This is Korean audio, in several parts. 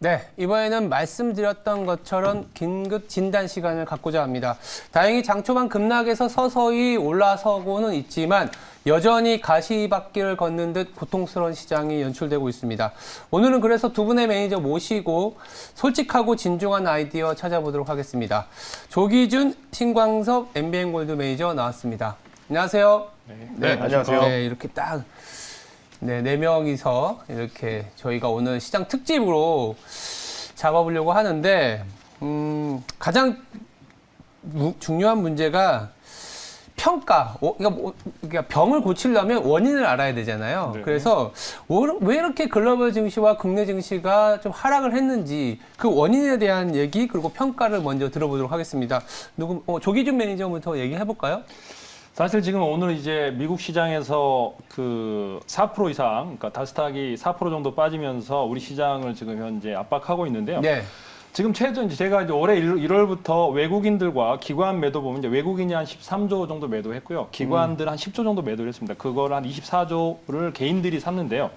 네, 이번에는 말씀드렸던 것처럼 긴급 진단 시간을 갖고자 합니다. 다행히 장 초반 급락에서 서서히 올라서고는 있지만 여전히 가시밭길을 걷는 듯 고통스러운 시장이 연출되고 있습니다. 오늘은 그래서 두 분의 매니저 모시고 솔직하고 진중한 아이디어 찾아보도록 하겠습니다. 조기준, 신광섭, MBN골드 매니저 나왔습니다. 안녕하세요. 네, 안녕하세요. 네, 이렇게 딱 네 명이서 이렇게 저희가 오늘 시장 특집으로 잡아보려고 하는데 가장 중요한 문제가 평가. 그러니까 병을 고치려면 원인을 알아야 되잖아요. 네. 그래서 왜 이렇게 글로벌 증시와 국내 증시가 좀 하락을 했는지 그 원인에 대한 얘기 그리고 평가를 먼저 들어보도록 하겠습니다. 조기준 매니저부터 얘기해 볼까요? 사실 지금 오늘 이제 미국 시장에서 그 4% 이상, 그러니까 다스닥이 4% 정도 빠지면서 우리 시장을 지금 현재 압박하고 있는데요. 네. 지금 최근 제가 이제 올해 1월부터 외국인들과 기관 매도 보면 이제 외국인이 한 13조 정도 매도했고요. 기관들 한 10조 정도 매도를 했습니다. 그걸 한 24조를 개인들이 샀는데요.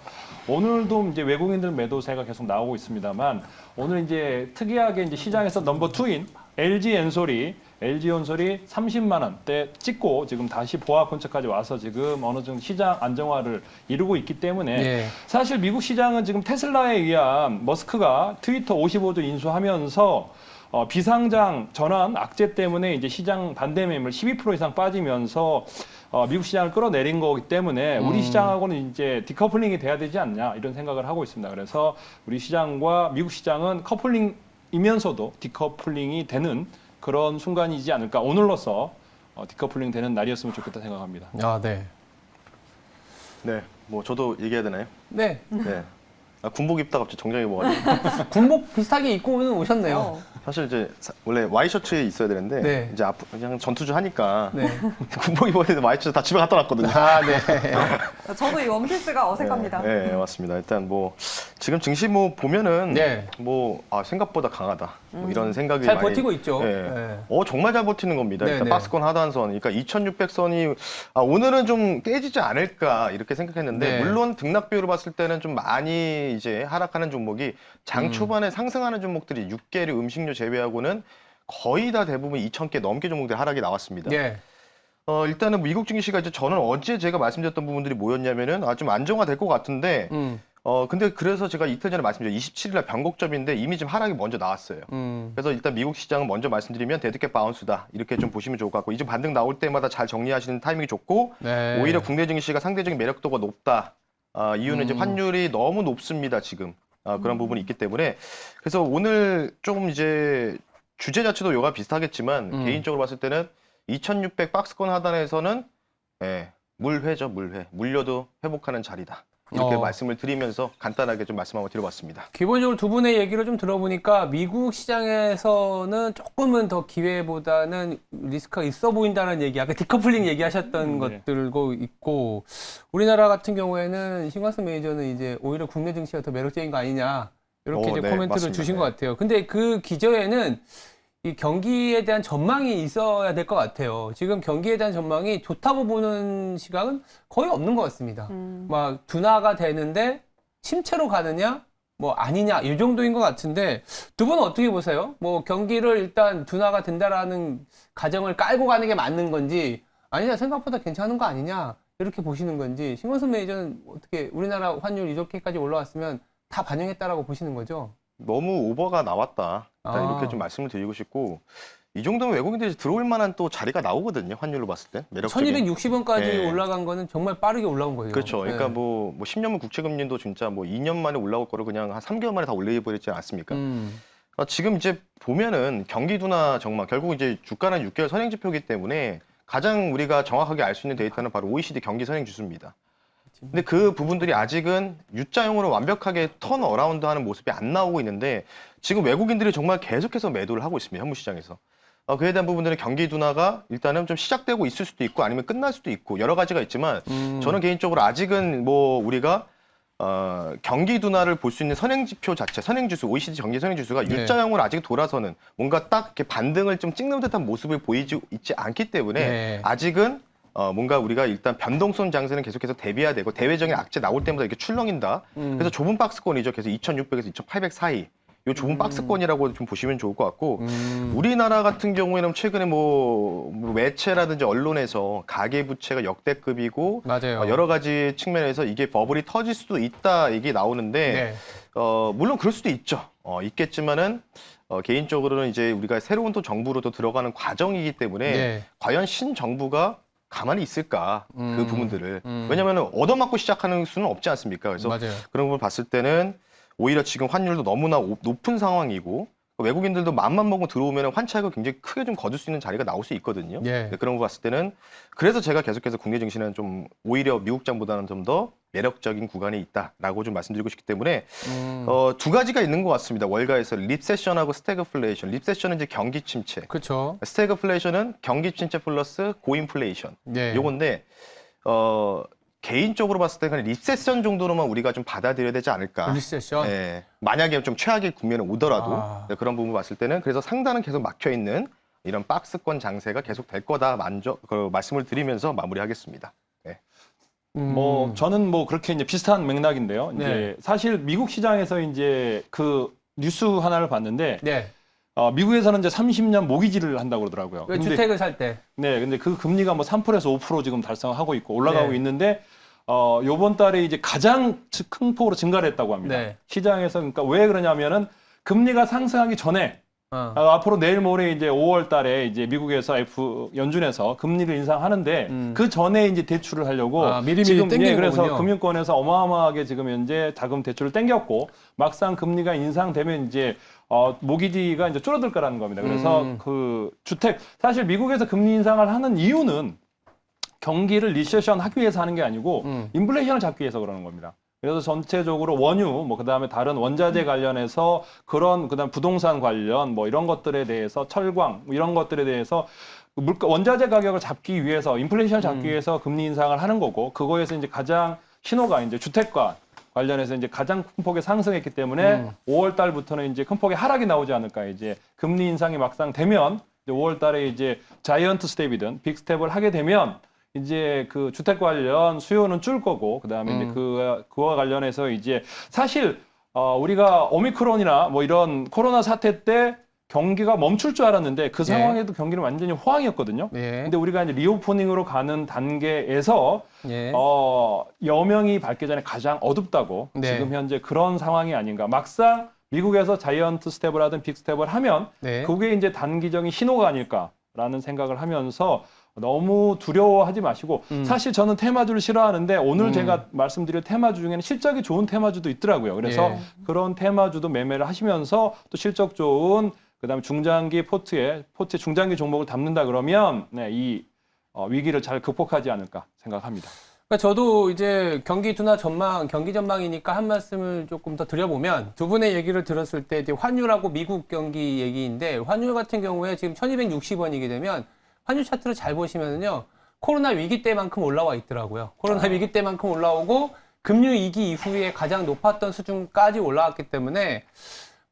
오늘도 이제 외국인들 매도세가 계속 나오고 있습니다만 오늘 이제 특이하게 이제 시장에서 넘버 2인 LG엔솔이 30만 원대 찍고 지금 다시 보합 근처까지 와서 지금 어느 정도 시장 안정화를 이루고 있기 때문에 네. 사실 미국 시장은 지금 테슬라에 의한 머스크가 트위터 55조 인수하면서 비상장 전환 악재 때문에 이제 시장 반대 매물 12% 이상 빠지면서 미국 시장을 끌어내린 거기 때문에 우리 시장하고는 이제 디커플링이 돼야 되지 않냐 이런 생각을 하고 있습니다. 그래서 우리 시장과 미국 시장은 커플링이면서도 디커플링이 되는 그런 순간이지 않을까. 오늘로서 디커플링 되는 날이었으면 좋겠다 생각합니다. 아, 네. 네, 뭐 저도 얘기해야 되나요? 네. 네. 군복 입다 갑자기 정장이 뭐가지고 군복 비슷하게 입고 오셨네요. 사실 이제 원래 와이셔츠에 있어야 되는데 네. 이제 그냥 전투주 하니까 네. 군복 입어야 되는데 와이셔츠 다 집에 갖다 놨거든요. 아, 네. 저도 이 원피스가 어색합니다. 네, 맞습니다. 일단 뭐 지금 증시 뭐 보면은 네. 뭐 생각보다 강하다 뭐 이런 생각이 잘 많이 버티고 있죠. 네. 네. 정말 잘 버티는 겁니다. 네, 일단 네. 박스권 하단선, 그러니까 2,600선이 오늘은 좀 깨지지 않을까 이렇게 생각했는데 네. 물론 등락비율을 봤을 때는 좀 많이 이제 하락하는 종목이 장 초반에 상승하는 종목들이 육계류, 음식료 제외하고는 거의 다 대부분 2,000개 넘게 종목들 하락이 나왔습니다. 네. 일단은 미국 증시가 이제 저는 어제 제가 말씀드렸던 부분들이 뭐였냐면은 좀 안정화될 것 같은데 근데 그래서 제가 이틀 전에 말씀드렸죠. 27일날 변곡점인데 이미 좀 하락이 먼저 나왔어요. 그래서 일단 미국 시장은 먼저 말씀드리면 데드캣 바운스다. 이렇게 좀 보시면 좋을 것 같고 이제 반등 나올 때마다 잘 정리하시는 타이밍이 좋고 네. 오히려 국내 증시가 상대적인 매력도가 높다. 이유는 이제 환율이 너무 높습니다, 지금. 그런 부분이 있기 때문에 그래서 오늘 좀 이제 주제 자체도 요가 비슷하겠지만 개인적으로 봤을 때는 2,600 박스권 하단에서는 물회죠, 물회. 물려도 회복하는 자리다. 이렇게 말씀을 드리면서 간단하게 좀 말씀 한번 드려봤습니다. 기본적으로 두 분의 얘기를 좀 들어보니까 미국 시장에서는 조금은 더 기회보다는 리스크가 있어 보인다는 얘기, 아까 디커플링 얘기하셨던 것들고 있고 우리나라 같은 경우에는 신광섭 매니저는 이제 오히려 국내 증시가 더 매력적인 거 아니냐 이렇게 이제 코멘트를 맞습니다. 주신 것 같아요. 근데 그 기저에는 이 경기에 대한 전망이 있어야 될 것 같아요. 지금 경기에 대한 전망이 좋다고 보는 시각은 거의 없는 것 같습니다. 막 둔화가 되는데 침체로 가느냐, 뭐 아니냐 이 정도인 것 같은데 두 분은 어떻게 보세요? 뭐 경기를 일단 둔화가 된다라는 가정을 깔고 가는 게 맞는 건지 아니냐 생각보다 괜찮은 거 아니냐 이렇게 보시는 건지 신광섭 매니저는 어떻게 우리나라 환율 이렇게까지 올라왔으면 다 반영했다라고 보시는 거죠? 너무 오버가 나왔다. 일단 이렇게 좀 말씀을 드리고 싶고 이 정도면 외국인들이 들어올 만한 또 자리가 나오거든요. 환율로 봤을 때. 매력적인. 1260원까지 네. 올라간 거는 정말 빠르게 올라온 거예요. 그렇죠. 그러니까 네. 뭐 10년물 국채금리도 진짜 뭐 2년 만에 올라올 거를 그냥 한 3개월 만에 다 올려버리지 않습니까? 지금 이제 보면은 경기 둔화 정말 결국 이제 주가는 6개월 선행 지표이기 때문에 가장 우리가 정확하게 알 수 있는 데이터는 바로 OECD 경기 선행 지수입니다. 근데 그 부분들이 아직은 U자형으로 완벽하게 턴 어라운드 하는 모습이 안 나오고 있는데 지금 외국인들이 정말 계속해서 매도를 하고 있습니다. 현물 시장에서. 그에 대한 부분들은 경기 둔화가 일단은 좀 시작되고 있을 수도 있고 아니면 끝날 수도 있고 여러 가지가 있지만 저는 개인적으로 아직은 뭐 우리가 경기 둔화를 볼 수 있는 선행지표 자체, 선행지수, OECD 경기 선행지수가 네. U자형으로 아직 돌아서는 뭔가 딱 이렇게 반등을 좀 찍는 듯한 모습을 보이지 있지 않기 때문에 네. 아직은 뭔가 우리가 일단 변동성 장세는 계속해서 대비해야 되고 대외적인 악재 나올 때마다 이렇게 출렁인다. 그래서 좁은 박스권이죠. 그래서 2,600에서 2,800 사이. 요 좁은 박스권이라고 좀 보시면 좋을 것 같고 우리나라 같은 경우에는 최근에 뭐 매체라든지 언론에서 가계부채가 역대급이고 맞아요. 여러 가지 측면에서 이게 버블이 터질 수도 있다 얘기 나오는데 네. 물론 그럴 수도 있죠. 있겠지만은 개인적으로는 이제 우리가 새로운 또 정부로 또 들어가는 과정이기 때문에 네. 과연 신정부가 가만히 있을까 그 부분들을 왜냐하면 얻어맞고 시작하는 수는 없지 않습니까? 그래서 맞아요. 그런 걸 봤을 때는 오히려 지금 환율도 너무나 높은 상황이고 외국인들도 맘만 먹고 들어오면 환차익을 굉장히 크게 좀 거둘 수 있는 자리가 나올 수 있거든요. 예. 네, 그런 거 봤을 때는 그래서 제가 계속해서 국내 증시는 좀 오히려 미국장보다는 좀 더 매력적인 구간에 있다라고 좀 말씀드리고 싶기 때문에 두 가지가 있는 것 같습니다. 월가에서 립세션하고 스태그플레이션. 립세션은 이제 경기 침체, 그렇죠. 스태그플레이션은 경기 침체 플러스 고인플레이션. 네. 요건데 개인적으로 봤을 때 그냥 립세션 정도로만 우리가 좀 받아들여야 되지 않을까. 리세션. 예, 만약에 좀 최악의 국면에 오더라도 아. 네, 그런 부분 봤을 때는 그래서 상단은 계속 막혀 있는 이런 박스권 장세가 계속 될 거다 말씀을 드리면서 마무리하겠습니다. 네. 뭐 저는 뭐 그렇게 이제 비슷한 맥락인데요. 이제 네. 사실 미국 시장에서 이제 그 뉴스 하나를 봤는데 네. 미국에서는 이제 30년 모기지를 한다고 그러더라고요. 왜 주택을 살 때. 네, 근데 그 금리가 뭐 3%에서 5% 지금 달성하고 있고 올라가고 네. 있는데 요번 달에 이제 가장 큰 폭으로 증가를 했다고 합니다. 네. 시장에서 그러니까 왜 그러냐면은 금리가 상승하기 전에 앞으로 내일 모레 이제 5월 달에 이제 미국에서 연준에서 금리를 인상하는데 그 전에 이제 대출을 하려고 미리미리 지금 땡기는 그래서 거군요. 금융권에서 어마어마하게 지금 현재 자금 대출을 땡겼고 막상 금리가 인상되면 이제 모기지가 이제 줄어들 거라는 겁니다. 그래서 그 주택 사실 미국에서 금리 인상을 하는 이유는 경기를 리세션 하기 위해서 하는 게 아니고 인플레이션을 잡기 위해서 그러는 겁니다. 그래서 전체적으로 원유, 뭐 그다음에 다른 원자재 관련해서 그다음 부동산 관련 뭐 이런 것들에 대해서 철광 뭐 이런 것들에 대해서 원자재 가격을 잡기 위해서 인플레이션을 잡기 위해서 금리 인상을 하는 거고 그거에서 이제 가장 신호가 이제 주택과 관련해서 이제 가장 큰 폭의 상승했기 때문에 5월 달부터는 이제 큰 폭의 하락이 나오지 않을까 이제 금리 인상이 막상 되면 이제 5월 달에 이제 자이언트 스텝이든 빅 스텝을 하게 되면 이제 그 주택 관련 수요는 줄 거고 그다음에 이제 그와 관련해서 이제 사실 우리가 오미크론이나 뭐 이런 코로나 사태 때 경기가 멈출 줄 알았는데 그 상황에도 경기는 완전히 호황이었거든요. 근데 우리가 이제 리오프닝으로 가는 단계에서 여명이 밝기 전에 가장 어둡다고 지금 현재 그런 상황이 아닌가. 막상 미국에서 자이언트 스텝을 하든 빅 스텝을 하면 그게 이제 단기적인 신호가 아닐까라는 생각을 하면서 너무 두려워하지 마시고 사실 저는 테마주를 싫어하는데 오늘 제가 말씀드릴 테마주 중에는 실적이 좋은 테마주도 있더라고요. 그래서 그런 테마주도 매매를 하시면서 또 실적 좋은 그다음에 중장기 포트에 중장기 종목을 담는다 그러면 이 위기를 잘 극복하지 않을까 생각합니다. 그러니까 저도 이제 경기 둔화 전망, 경기 전망이니까 한 말씀을 조금 더 드려보면 두 분의 얘기를 들었을 때 이제 환율하고 미국 경기 얘기인데 환율 같은 경우에 지금 1260원이게 되면 환율 차트를 잘 보시면은요, 코로나 위기 때만큼 올라와 있더라고요. 코로나 위기 때만큼 올라오고, 금융위기 이후에 가장 높았던 수준까지 올라왔기 때문에,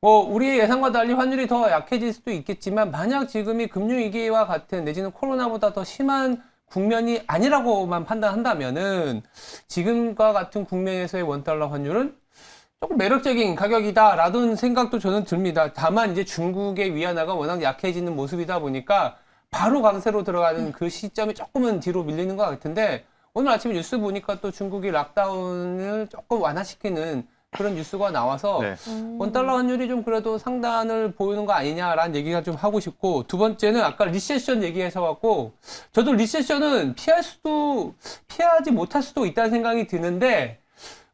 우리의 예상과 달리 환율이 더 약해질 수도 있겠지만, 만약 지금이 금융위기와 같은, 내지는 코로나보다 더 심한 국면이 아니라고만 판단한다면은, 지금과 같은 국면에서의 원달러 환율은 조금 매력적인 가격이다라는 생각도 저는 듭니다. 다만 이제 중국의 위안화가 워낙 약해지는 모습이다 보니까, 바로 강세로 들어가는 그 시점이 조금은 뒤로 밀리는 것 같은데 오늘 아침에 뉴스 보니까 또 중국이 락다운을 조금 완화시키는 그런 뉴스가 나와서 원달러 환율이 좀 그래도 상단을 보이는 거 아니냐라는 얘기가 좀 하고 싶고 두 번째는 아까 리세션 얘기하셔갖고 저도 리세션은 피하지 못할 수도 있다는 생각이 드는데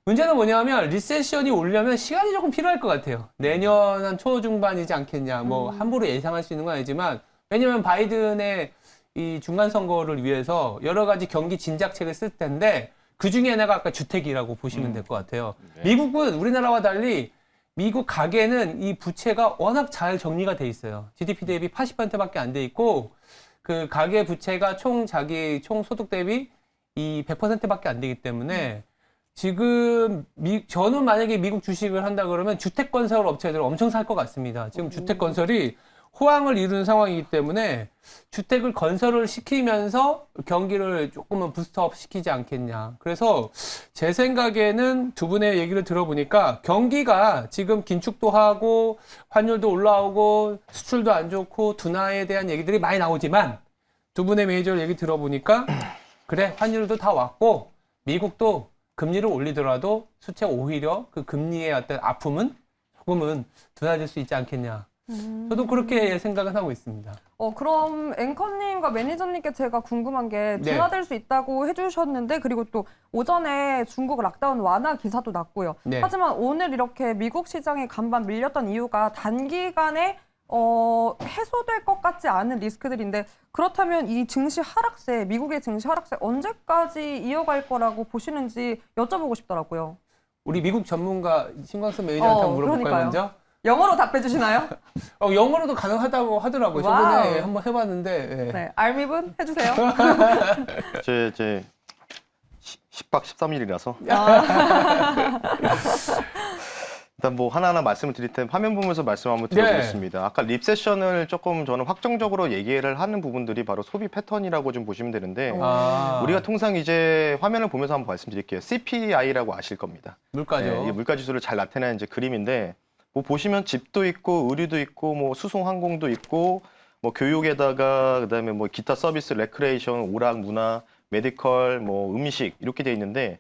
문제는 뭐냐면 리세션이 오려면 시간이 조금 필요할 것 같아요. 내년 한 초중반이지 않겠냐. 뭐 함부로 예상할 수 있는 건 아니지만 왜냐면 바이든의 이 중간 선거를 위해서 여러 가지 경기 진작책을 쓸 텐데 그 중에 하나가 아까 주택이라고 보시면 될 것 같아요. 미국은 우리나라와 달리 미국 가계는 이 부채가 워낙 잘 정리가 돼 있어요. GDP 대비 80%밖에 안 돼 있고 그 가계 부채가 총 소득 대비 이 100%밖에 안 되기 때문에 지금 저는 만약에 미국 주식을 한다 그러면 주택 건설 업체들 엄청 살 것 같습니다. 지금 주택 건설이 호황을 이루는 상황이기 때문에 주택을 건설을 시키면서 경기를 조금은 부스트업 시키지 않겠냐. 그래서 제 생각에는 두 분의 얘기를 들어보니까 경기가 지금 긴축도 하고 환율도 올라오고 수출도 안 좋고 둔화에 대한 얘기들이 많이 나오지만 두 분의 매니저 얘기 들어보니까 그래 환율도 다 왔고 미국도 금리를 올리더라도 수채 오히려 그 금리의 어떤 아픔은 조금은 둔화될 수 있지 않겠냐. 저도 그렇게 생각은 하고 있습니다. 그럼 앵커님과 매니저님께 제가 궁금한 게 네. 둔화될 수 있다고 해주셨는데 그리고 또 오전에 중국 락다운 완화 기사도 났고요. 네. 하지만 오늘 이렇게 미국 시장에 간밤 밀렸던 이유가 단기간에 해소될 것 같지 않은 리스크들인데 그렇다면 이 증시 하락세, 미국의 증시 하락세 언제까지 이어갈 거라고 보시는지 여쭤보고 싶더라고요. 우리 미국 전문가 신광수 매니저한테 한번 물어볼까요, 그러니까요. 먼저? 영어로 답해 주시나요? 영어로도 가능하다고 하더라고요. 와우. 저번에 한번 해봤는데. 예. 네, 알미분 해주세요. 제 10박 13일이라서 일단 뭐 하나하나 말씀을 드릴 텐데 화면 보면서 말씀 한번 드려보겠습니다. 아까 립세션을 조금 저는 확정적으로 얘기를 하는 부분들이 바로 소비 패턴이라고 좀 보시면 되는데 우리가 통상 이제 화면을 보면서 한번 말씀드릴게요. CPI라고 아실 겁니다. 물가죠. 네, 이 물가 지수를 잘 나타내는 이제 그림인데 뭐 보시면 집도 있고 의류도 있고 뭐 수송 항공도 있고 뭐 교육에다가 그다음에 뭐 기타 서비스, 레크레이션, 오락, 문화, 메디컬, 뭐 음식 이렇게 돼 있는데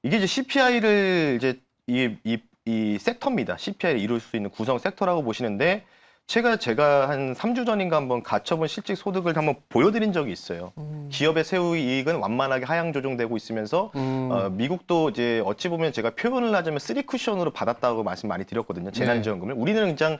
이게 이제 CPI를 이제 이 섹터입니다. CPI를 이룰 수 있는 구성 섹터라고 보시는데 제가 한 3주 전인가 한번 가처분 실질 소득을 한번 보여드린 적이 있어요. 기업의 세후 이익은 완만하게 하향 조정되고 있으면서 미국도 이제 어찌 보면 제가 표현을 하자면 3쿠션으로 받았다고 말씀 많이 드렸거든요. 재난지원금을. 우리는 그냥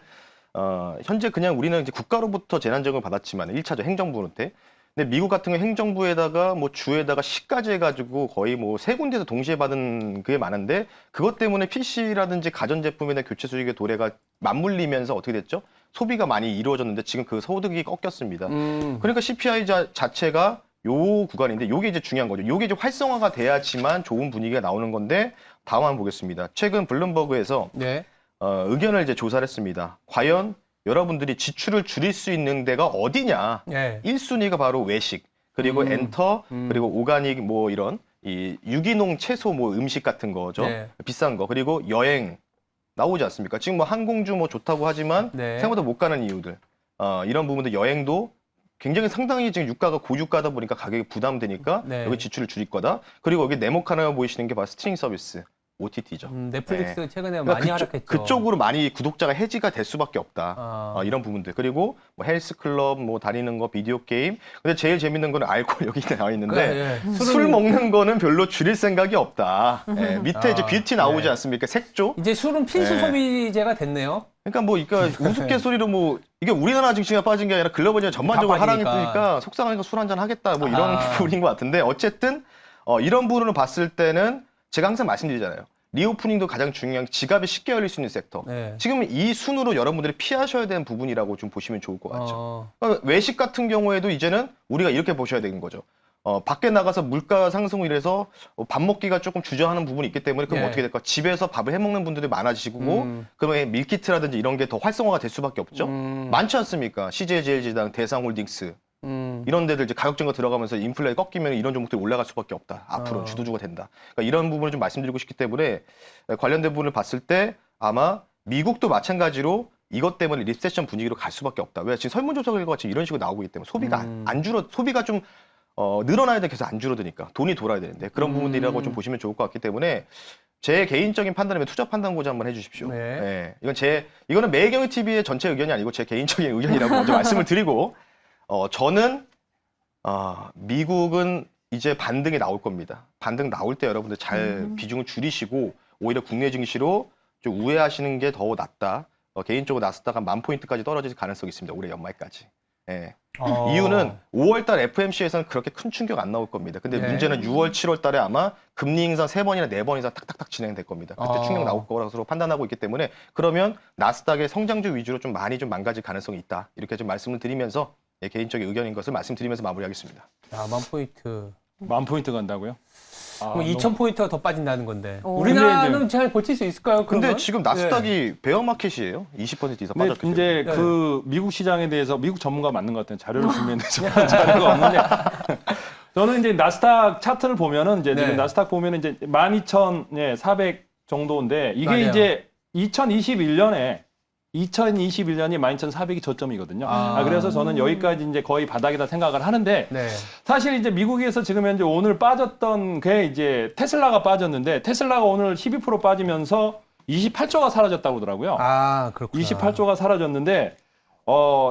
현재 그냥 우리는 이제 국가로부터 재난지원금을 받았지만 1차적 행정부한테. 근데 미국 같은 경우 행정부에다가 뭐 주에다가 시까지 해가지고 거의 뭐 세 군데에서 동시에 받은 그게 많은데 그것 때문에 PC라든지 가전제품에 대한 교체 수익의 도래가 맞물리면서 어떻게 됐죠? 소비가 많이 이루어졌는데 지금 그 소득이 꺾였습니다. 그러니까 CPI 자체가 요 구간인데 요게 이제 중요한 거죠. 요게 이제 활성화가 돼야지만 좋은 분위기가 나오는 건데 다음 한번 보겠습니다. 최근 블룸버그에서 네. 의견을 이제 조사를 했습니다. 과연 여러분들이 지출을 줄일 수 있는 데가 어디냐? 네. 1순위가 바로 외식, 그리고 엔터, 그리고 오가닉 뭐 이런 이 유기농 채소 뭐 음식 같은 거죠. 네. 비싼 거. 그리고 여행 나오지 않습니까? 지금 뭐 항공주 뭐 좋다고 하지만 네. 생각보다 못 가는 이유들. 이런 부분들 여행도 굉장히 상당히 지금 유가가 고유가다 보니까 가격이 부담되니까 네. 여기 지출을 줄일 거다. 그리고 여기 네모 하나 보이시는 게 바로 스트리밍 서비스. OTT죠. 넷플릭스 최근에 그러니까 많이 하락했죠. 그쪽으로 많이 구독자가 해지가 될 수밖에 없다. 이런 부분들. 그리고 뭐 헬스클럽, 뭐 다니는 거, 비디오 게임. 근데 제일 재밌는 거는 알코올 여기 나와 있는데 술 먹는 거는 별로 줄일 생각이 없다. 예, 밑에 이제 뷰티 나오지 않습니까? 색조. 이제 술은 필수 네. 소비재가 됐네요. 그러니까 뭐 그러니까 우스갯소리로 뭐 이게 우리나라 증시가 빠진 게 아니라 글로벌 전반적으로 다 하락이 빠지니까. 뜨니까 속상하니까 술 한잔 하겠다. 뭐 이런 부분인 것 같은데 어쨌든 이런 부분으로 봤을 때는 제가 항상 말씀드리잖아요. 리오프닝도 가장 중요한 지갑이 쉽게 열릴 수 있는 섹터. 네. 지금 이 순으로 여러분들이 피하셔야 되는 부분이라고 좀 보시면 좋을 것 같죠. 그러니까 외식 같은 경우에도 이제는 우리가 이렇게 보셔야 되는 거죠. 밖에 나가서 물가 상승을 이래서 밥 먹기가 조금 주저하는 부분이 있기 때문에 그럼 예. 어떻게 될까? 집에서 밥을 해 먹는 분들이 많아지고 그러면 밀키트라든지 이런 게 더 활성화가 될 수밖에 없죠. 많지 않습니까? CJ제일제당, 대상홀딩스 이런 데들 이제 가격 증가 들어가면서 인플레 꺾이면 이런 종목들이 올라갈 수밖에 없다. 앞으로 주도주가 된다. 그러니까 이런 부분을 좀 말씀드리고 싶기 때문에 관련된 부분을 봤을 때 아마 미국도 마찬가지로 이것 때문에 리세션 분위기로 갈 수밖에 없다. 왜? 지금 설문조사 결과가 지금 이런 식으로 나오고 있기 때문에 소비가 소비가 좀 늘어나야 돼 계속 안 줄어드니까 돈이 돌아야 되는데 그런 부분들이라고 좀 보시면 좋을 것 같기 때문에 제 개인적인 판단이면 투자 판단고자 한번 해주십시오. 네. 이거는 매경희 TV의 전체 의견이 아니고 제 개인적인 의견이라고 먼저 말씀을 드리고 저는 미국은 이제 반등이 나올 겁니다. 반등 나올 때 여러분들 잘 비중을 줄이시고 오히려 국내 증시로 좀 우회하시는 게 더 낫다. 개인적으로 나스닥 한 10,000포인트까지 떨어질 가능성이 있습니다. 올해 연말까지. 예. 이유는 5월달 FMC에서는 그렇게 큰 충격 안 나올 겁니다. 근데 네. 문제는 6월, 7월달에 아마 금리 인상 3번이나 4번 이상 탁탁탁 진행될 겁니다. 그때 충격 나올 거라서 판단하고 있기 때문에 그러면 나스닥의 성장주 위주로 좀 많이 좀 망가질 가능성이 있다. 이렇게 좀 말씀을 드리면서 개인적인 의견인 것을 말씀드리면서 마무리하겠습니다. 10,000포인트. 10,000포인트 간다고요? 그럼 2,000포인트가 더 빠진다는 건데. 오. 우리나라는 잘 버틸 수 있을까요? 근데 그러면? 지금 나스닥이 베어마켓이에요. 20% 이상 네, 빠졌기 때문에. 이제 네. 그 미국 시장에 대해서 미국 전문가 맞는 것 같아요. 자료를 주면 자료가 없느냐. 저는 이제 나스닥 차트를 보면은 이제 네. 지금 나스닥 보면은 이제 12,400 정도인데 이게 맞아요. 이제 2021년이 12,400이 저점이거든요. 그래서 저는 여기까지 이제 거의 바닥이다 생각을 하는데 네. 사실 이제 미국에서 지금 현재 오늘 빠졌던 게 이제 테슬라가 빠졌는데 테슬라가 오늘 12% 빠지면서 28조가 사라졌다고 하더라고요. 그렇구나. 28조가 사라졌는데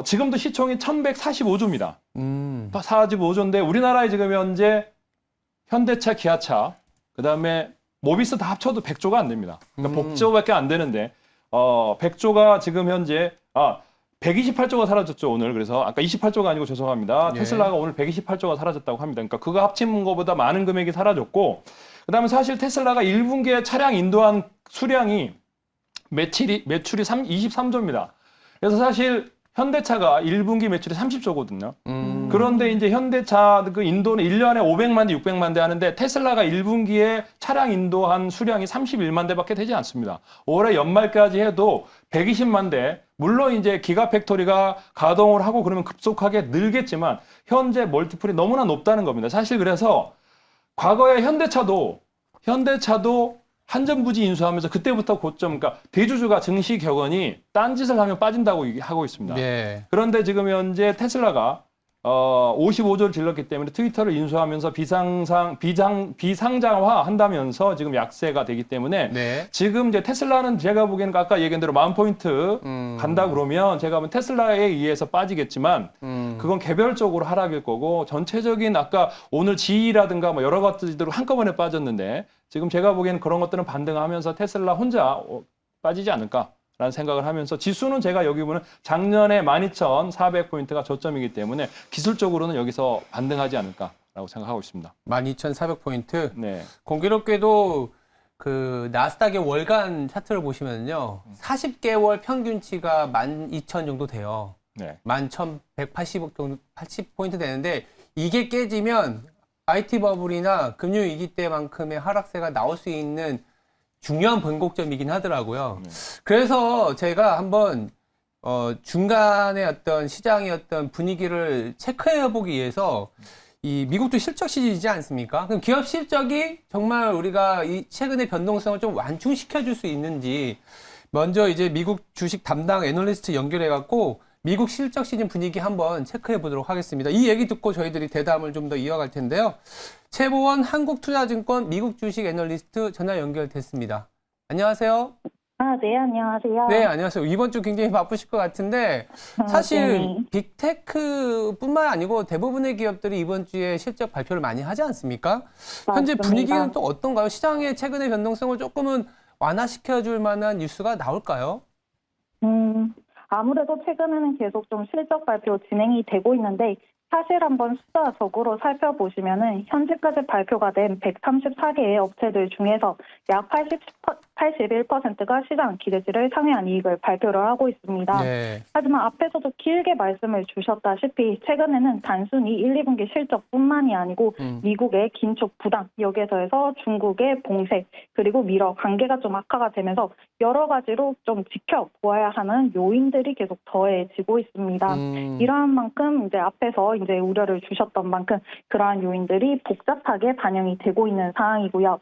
지금도 시총이 1,145조입니다. 45조인데 우리나라에 지금 현재 현대차, 기아차, 그다음에 모비스 다 합쳐도 100조가 안 됩니다. 그러니까 100조밖에 안 되는데 100조가 지금 현재 128조가 사라졌죠, 오늘. 그래서 아까 28조가 아니고 죄송합니다. 예. 테슬라가 오늘 128조가 사라졌다고 합니다. 그러니까 그거 합친 것보다 많은 금액이 사라졌고 그다음에 사실 테슬라가 1분기에 차량 인도한 수량이 매출이 23조입니다. 그래서 사실 현대차가 1분기 매출이 30조거든요. 그런데 이제 현대차 그 인도는 1년에 500만 대, 600만 대 하는데 테슬라가 1분기에 차량 인도한 수량이 31만 대밖에 되지 않습니다. 올해 연말까지 해도 120만 대, 물론 이제 기가팩토리가 가동을 하고 그러면 급속하게 늘겠지만 현재 멀티플이 너무나 높다는 겁니다. 사실 그래서 과거에 현대차도 한전부지 인수하면서 그때부터 고점, 그러니까 대주주가 증시 격언이 딴짓을 하면 빠진다고 하고 있습니다. 예. 그런데 지금 현재 테슬라가 55조를 질렀기 때문에 트위터를 인수하면서 비상장화 한다면서 지금 약세가 되기 때문에 네. 지금 이제 테슬라는 제가 보기에는 아까 얘기한 대로 10,000포인트 간다 그러면 제가 보면 테슬라에 의해서 빠지겠지만 그건 개별적으로 하락일 거고 전체적인 아까 오늘 지위라든가 뭐 여러 것들이 한꺼번에 빠졌는데 지금 제가 보기에는 그런 것들은 반등하면서 테슬라 혼자 빠지지 않을까라는 생각을 하면서 지수는 제가 여기 보면 작년에 12,400포인트가 저점이기 때문에 기술적으로는 여기서 반등하지 않을까라고 생각하고 있습니다. 12,400포인트. 네. 공교롭게도 그 나스닥의 월간 차트를 보시면요. 40개월 평균치가 12,000 정도 돼요. 네. 11,180억 정도 80포인트 되는데 이게 깨지면 IT 버블이나 금융위기 때만큼의 하락세가 나올 수 있는 중요한 변곡점이긴 하더라고요. 그래서 제가 한번 중간에 어떤 시장의 어떤 분위기를 체크해 보기 위해서 이 미국도 실적 시즌이지 않습니까? 그럼 기업 실적이 정말 우리가 이 최근의 변동성을 좀 완충시켜 줄 수 있는지 먼저 이제 미국 주식 담당 애널리스트 연결해 갖고 미국 실적 시즌 분위기 한번 체크해 보도록 하겠습니다. 이 얘기 듣고 저희들이 대담을 좀 더 이어갈 텐데요. 최보원 한국투자증권 미국 주식 애널리스트 전화 연결됐습니다. 안녕하세요. 네, 안녕하세요. 네, 안녕하세요. 이번 주 굉장히 바쁘실 것 같은데 사실 네. 빅테크뿐만 아니고 대부분의 기업들이 이번 주에 실적 발표를 많이 하지 않습니까? 현재 맞습니다. 분위기는 또 어떤가요? 시장의 최근의 변동성을 조금은 완화시켜줄 만한 뉴스가 나올까요? 아무래도 최근에는 계속 좀 실적 발표 진행이 되고 있는데 사실 한번 숫자적으로 살펴보시면은 현재까지 발표가 된 134개의 업체들 중에서 약 81%가 시장 기대치를 상회한 이익을 발표를 하고 있습니다. 네. 하지만 앞에서도 길게 말씀을 주셨다시피 최근에는 단순히 1, 2분기 실적뿐만이 아니고 미국의 긴축 부담, 여기에서 중국의 봉쇄, 그리고 미러 관계가 좀 악화가 되면서 여러 가지로 좀 지켜보아야 하는 요인들이 계속 더해지고 있습니다. 이러한 만큼 이제 앞에서 이제 우려를 주셨던 만큼 그러한 요인들이 복잡하게 반영이 되고 있는 상황이고요.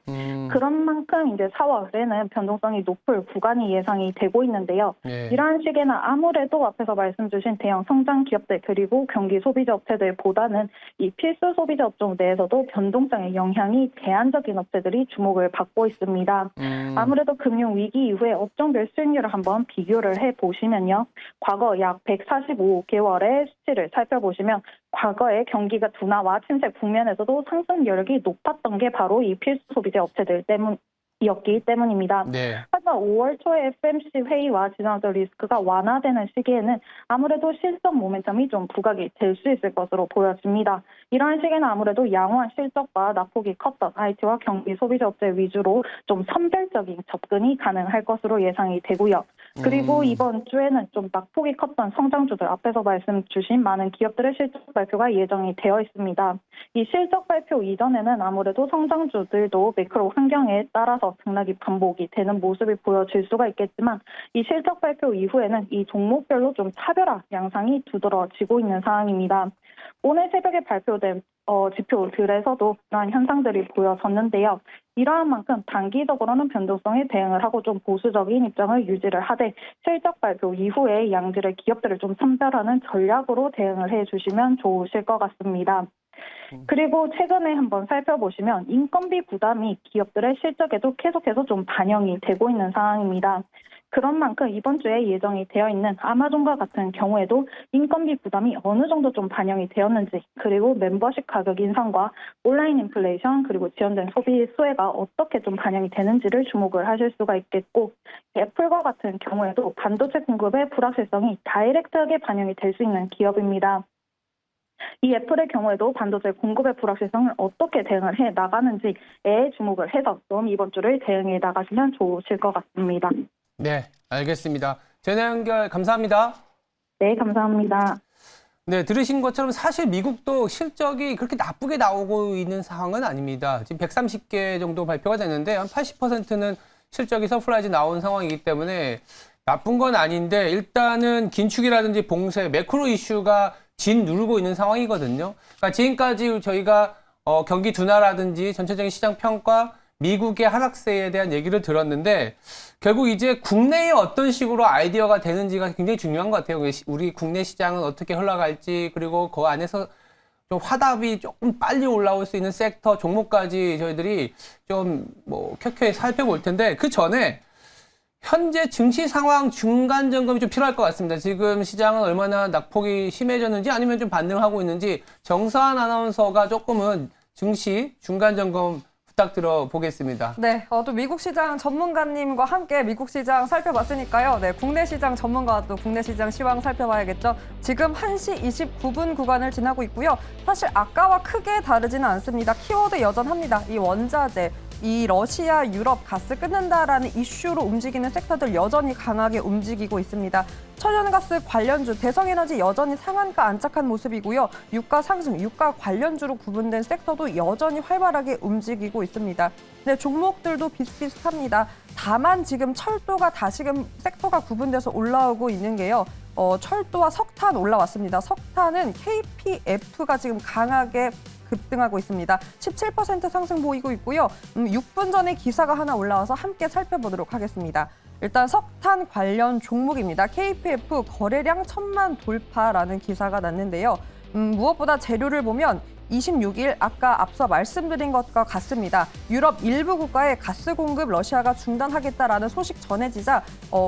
그런 만큼 이제 4월에는 변동성이 높을 구간이 예상이 되고 있는데요. 네. 이러한 시기에는 아무래도 앞에서 말씀 주신 대형 성장 기업들 그리고 경기 소비자 업체들보다는 이 필수 소비자 업종 내에서도 변동성의 영향이 제한적인 업체들이 주목을 받고 있습니다. 아무래도 금융 위기 이후에 업종별 수익률을 한번 비교를 해보시면요. 과거 약 145개월의 수치를 살펴보시면 과거에 경기가 둔화와 침체 국면에서도 상승 여력이 높았던 게 바로 이 필수 소비자 업체들 때문이었기 때문입니다. 네. 하지만 5월 초에 FMC 회의와 지정적 리스크가 완화되는 시기에는 아무래도 실적 모멘텀이 좀 부각이 될 수 있을 것으로 보여집니다. 이러한 시기에는 아무래도 양호한 실적과 낙폭이 컸던 IT와 경기 소비자 업체 위주로 좀 선별적인 접근이 가능할 것으로 예상이 되고요. 그리고 이번 주에는 좀 낙폭이 컸던 성장주들 앞에서 말씀 주신 많은 기업들의 실적 발표가 예정이 되어 있습니다. 이 실적 발표 이전에는 아무래도 성장주들도 매크로 환경에 따라서 등락이 반복이 되는 모습이 보여질 수가 있겠지만 이 실적 발표 이후에는 이 종목별로 좀 차별화 양상이 두드러지고 있는 상황입니다. 오늘 새벽에 발표된 지표들에서도 그러한 현상들이 보여졌는데요. 이러한 만큼 단기적으로는 변동성에 대응을 하고 좀 보수적인 입장을 유지를 하되 실적 발표 이후에 양질의 기업들을 좀 선별하는 전략으로 대응을 해주시면 좋으실 것 같습니다. 그리고 최근에 한번 살펴보시면 인건비 부담이 기업들의 실적에도 계속해서 좀 반영이 되고 있는 상황입니다. 그런 만큼 이번 주에 예정이 되어 있는 아마존과 같은 경우에도 인건비 부담이 어느 정도 좀 반영이 되었는지, 그리고 멤버십 가격 인상과 온라인 인플레이션, 그리고 지연된 소비 수혜가 어떻게 좀 반영이 되는지를 주목을 하실 수가 있겠고, 애플과 같은 경우에도 반도체 공급의 불확실성이 다이렉트하게 반영이 될 수 있는 기업입니다. 이 애플의 경우에도 반도체 공급의 불확실성을 어떻게 대응을 해 나가는지에 주목을 해서 좀 이번 주를 대응해 나가시면 좋으실 것 같습니다. 네, 알겠습니다. 전화 연결 감사합니다. 네, 감사합니다. 네, 들으신 것처럼 사실 미국도 실적이 그렇게 나쁘게 나오고 있는 상황은 아닙니다. 지금 130개 정도 발표가 됐는데 한 80%는 실적이 서프라이즈 나온 상황이기 때문에 나쁜 건 아닌데 일단은 긴축이라든지 봉쇄, 매크로 이슈가 짓누르고 있는 상황이거든요. 그러니까 지금까지 저희가 경기 둔화라든지 전체적인 시장 평가, 미국의 하락세에 대한 얘기를 들었는데 결국 이제 국내에 어떤 식으로 아이디어가 되는지가 굉장히 중요한 것 같아요. 우리 국내 시장은 어떻게 흘러갈지, 그리고 그 안에서 좀 화답이 조금 빨리 올라올 수 있는 섹터, 종목까지 저희들이 좀 켜켜이 살펴볼 텐데 그 전에 현재 증시 상황 중간 점검이 좀 필요할 것 같습니다. 지금 시장은 얼마나 낙폭이 심해졌는지 아니면 좀 반등하고 있는지 정서한 아나운서가 조금은 증시 중간 점검 부탁드려 보겠습니다. 네, 또 미국 시장 전문가님과 함께 미국 시장 살펴봤으니까요. 네, 국내 시장 전문가와 또 국내 시장 시황 살펴봐야겠죠. 지금 1시 29분 구간을 지나고 있고요. 사실 아까와 크게 다르지는 않습니다. 키워드 여전합니다. 이 원자재, 이 러시아, 유럽 가스 끊는다라는 이슈로 움직이는 섹터들 여전히 강하게 움직이고 있습니다. 천연가스 관련주, 대성에너지 여전히 상한가 안착한 모습이고요. 유가 상승, 유가 관련주로 구분된 섹터도 여전히 활발하게 움직이고 있습니다. 네, 종목들도 비슷비슷합니다. 다만 지금 철도가 다시금 섹터가 구분돼서 올라오고 있는 게요. 철도와 석탄 올라왔습니다. 석탄은 KPF가 지금 강하게 급등하고 있습니다. 17% 상승 보이고 있고요. 6분 전에 기사가 하나 올라와서 함께 살펴보도록 하겠습니다. 일단 석탄 관련 종목입니다. KPF 거래량 1000만 돌파라는 기사가 났는데요. 무엇보다 재료를 보면 26일 아까 앞서 말씀드린 것과 같습니다. 유럽 일부 국가의 가스 공급 러시아가 중단하겠다라는 소식 전해지자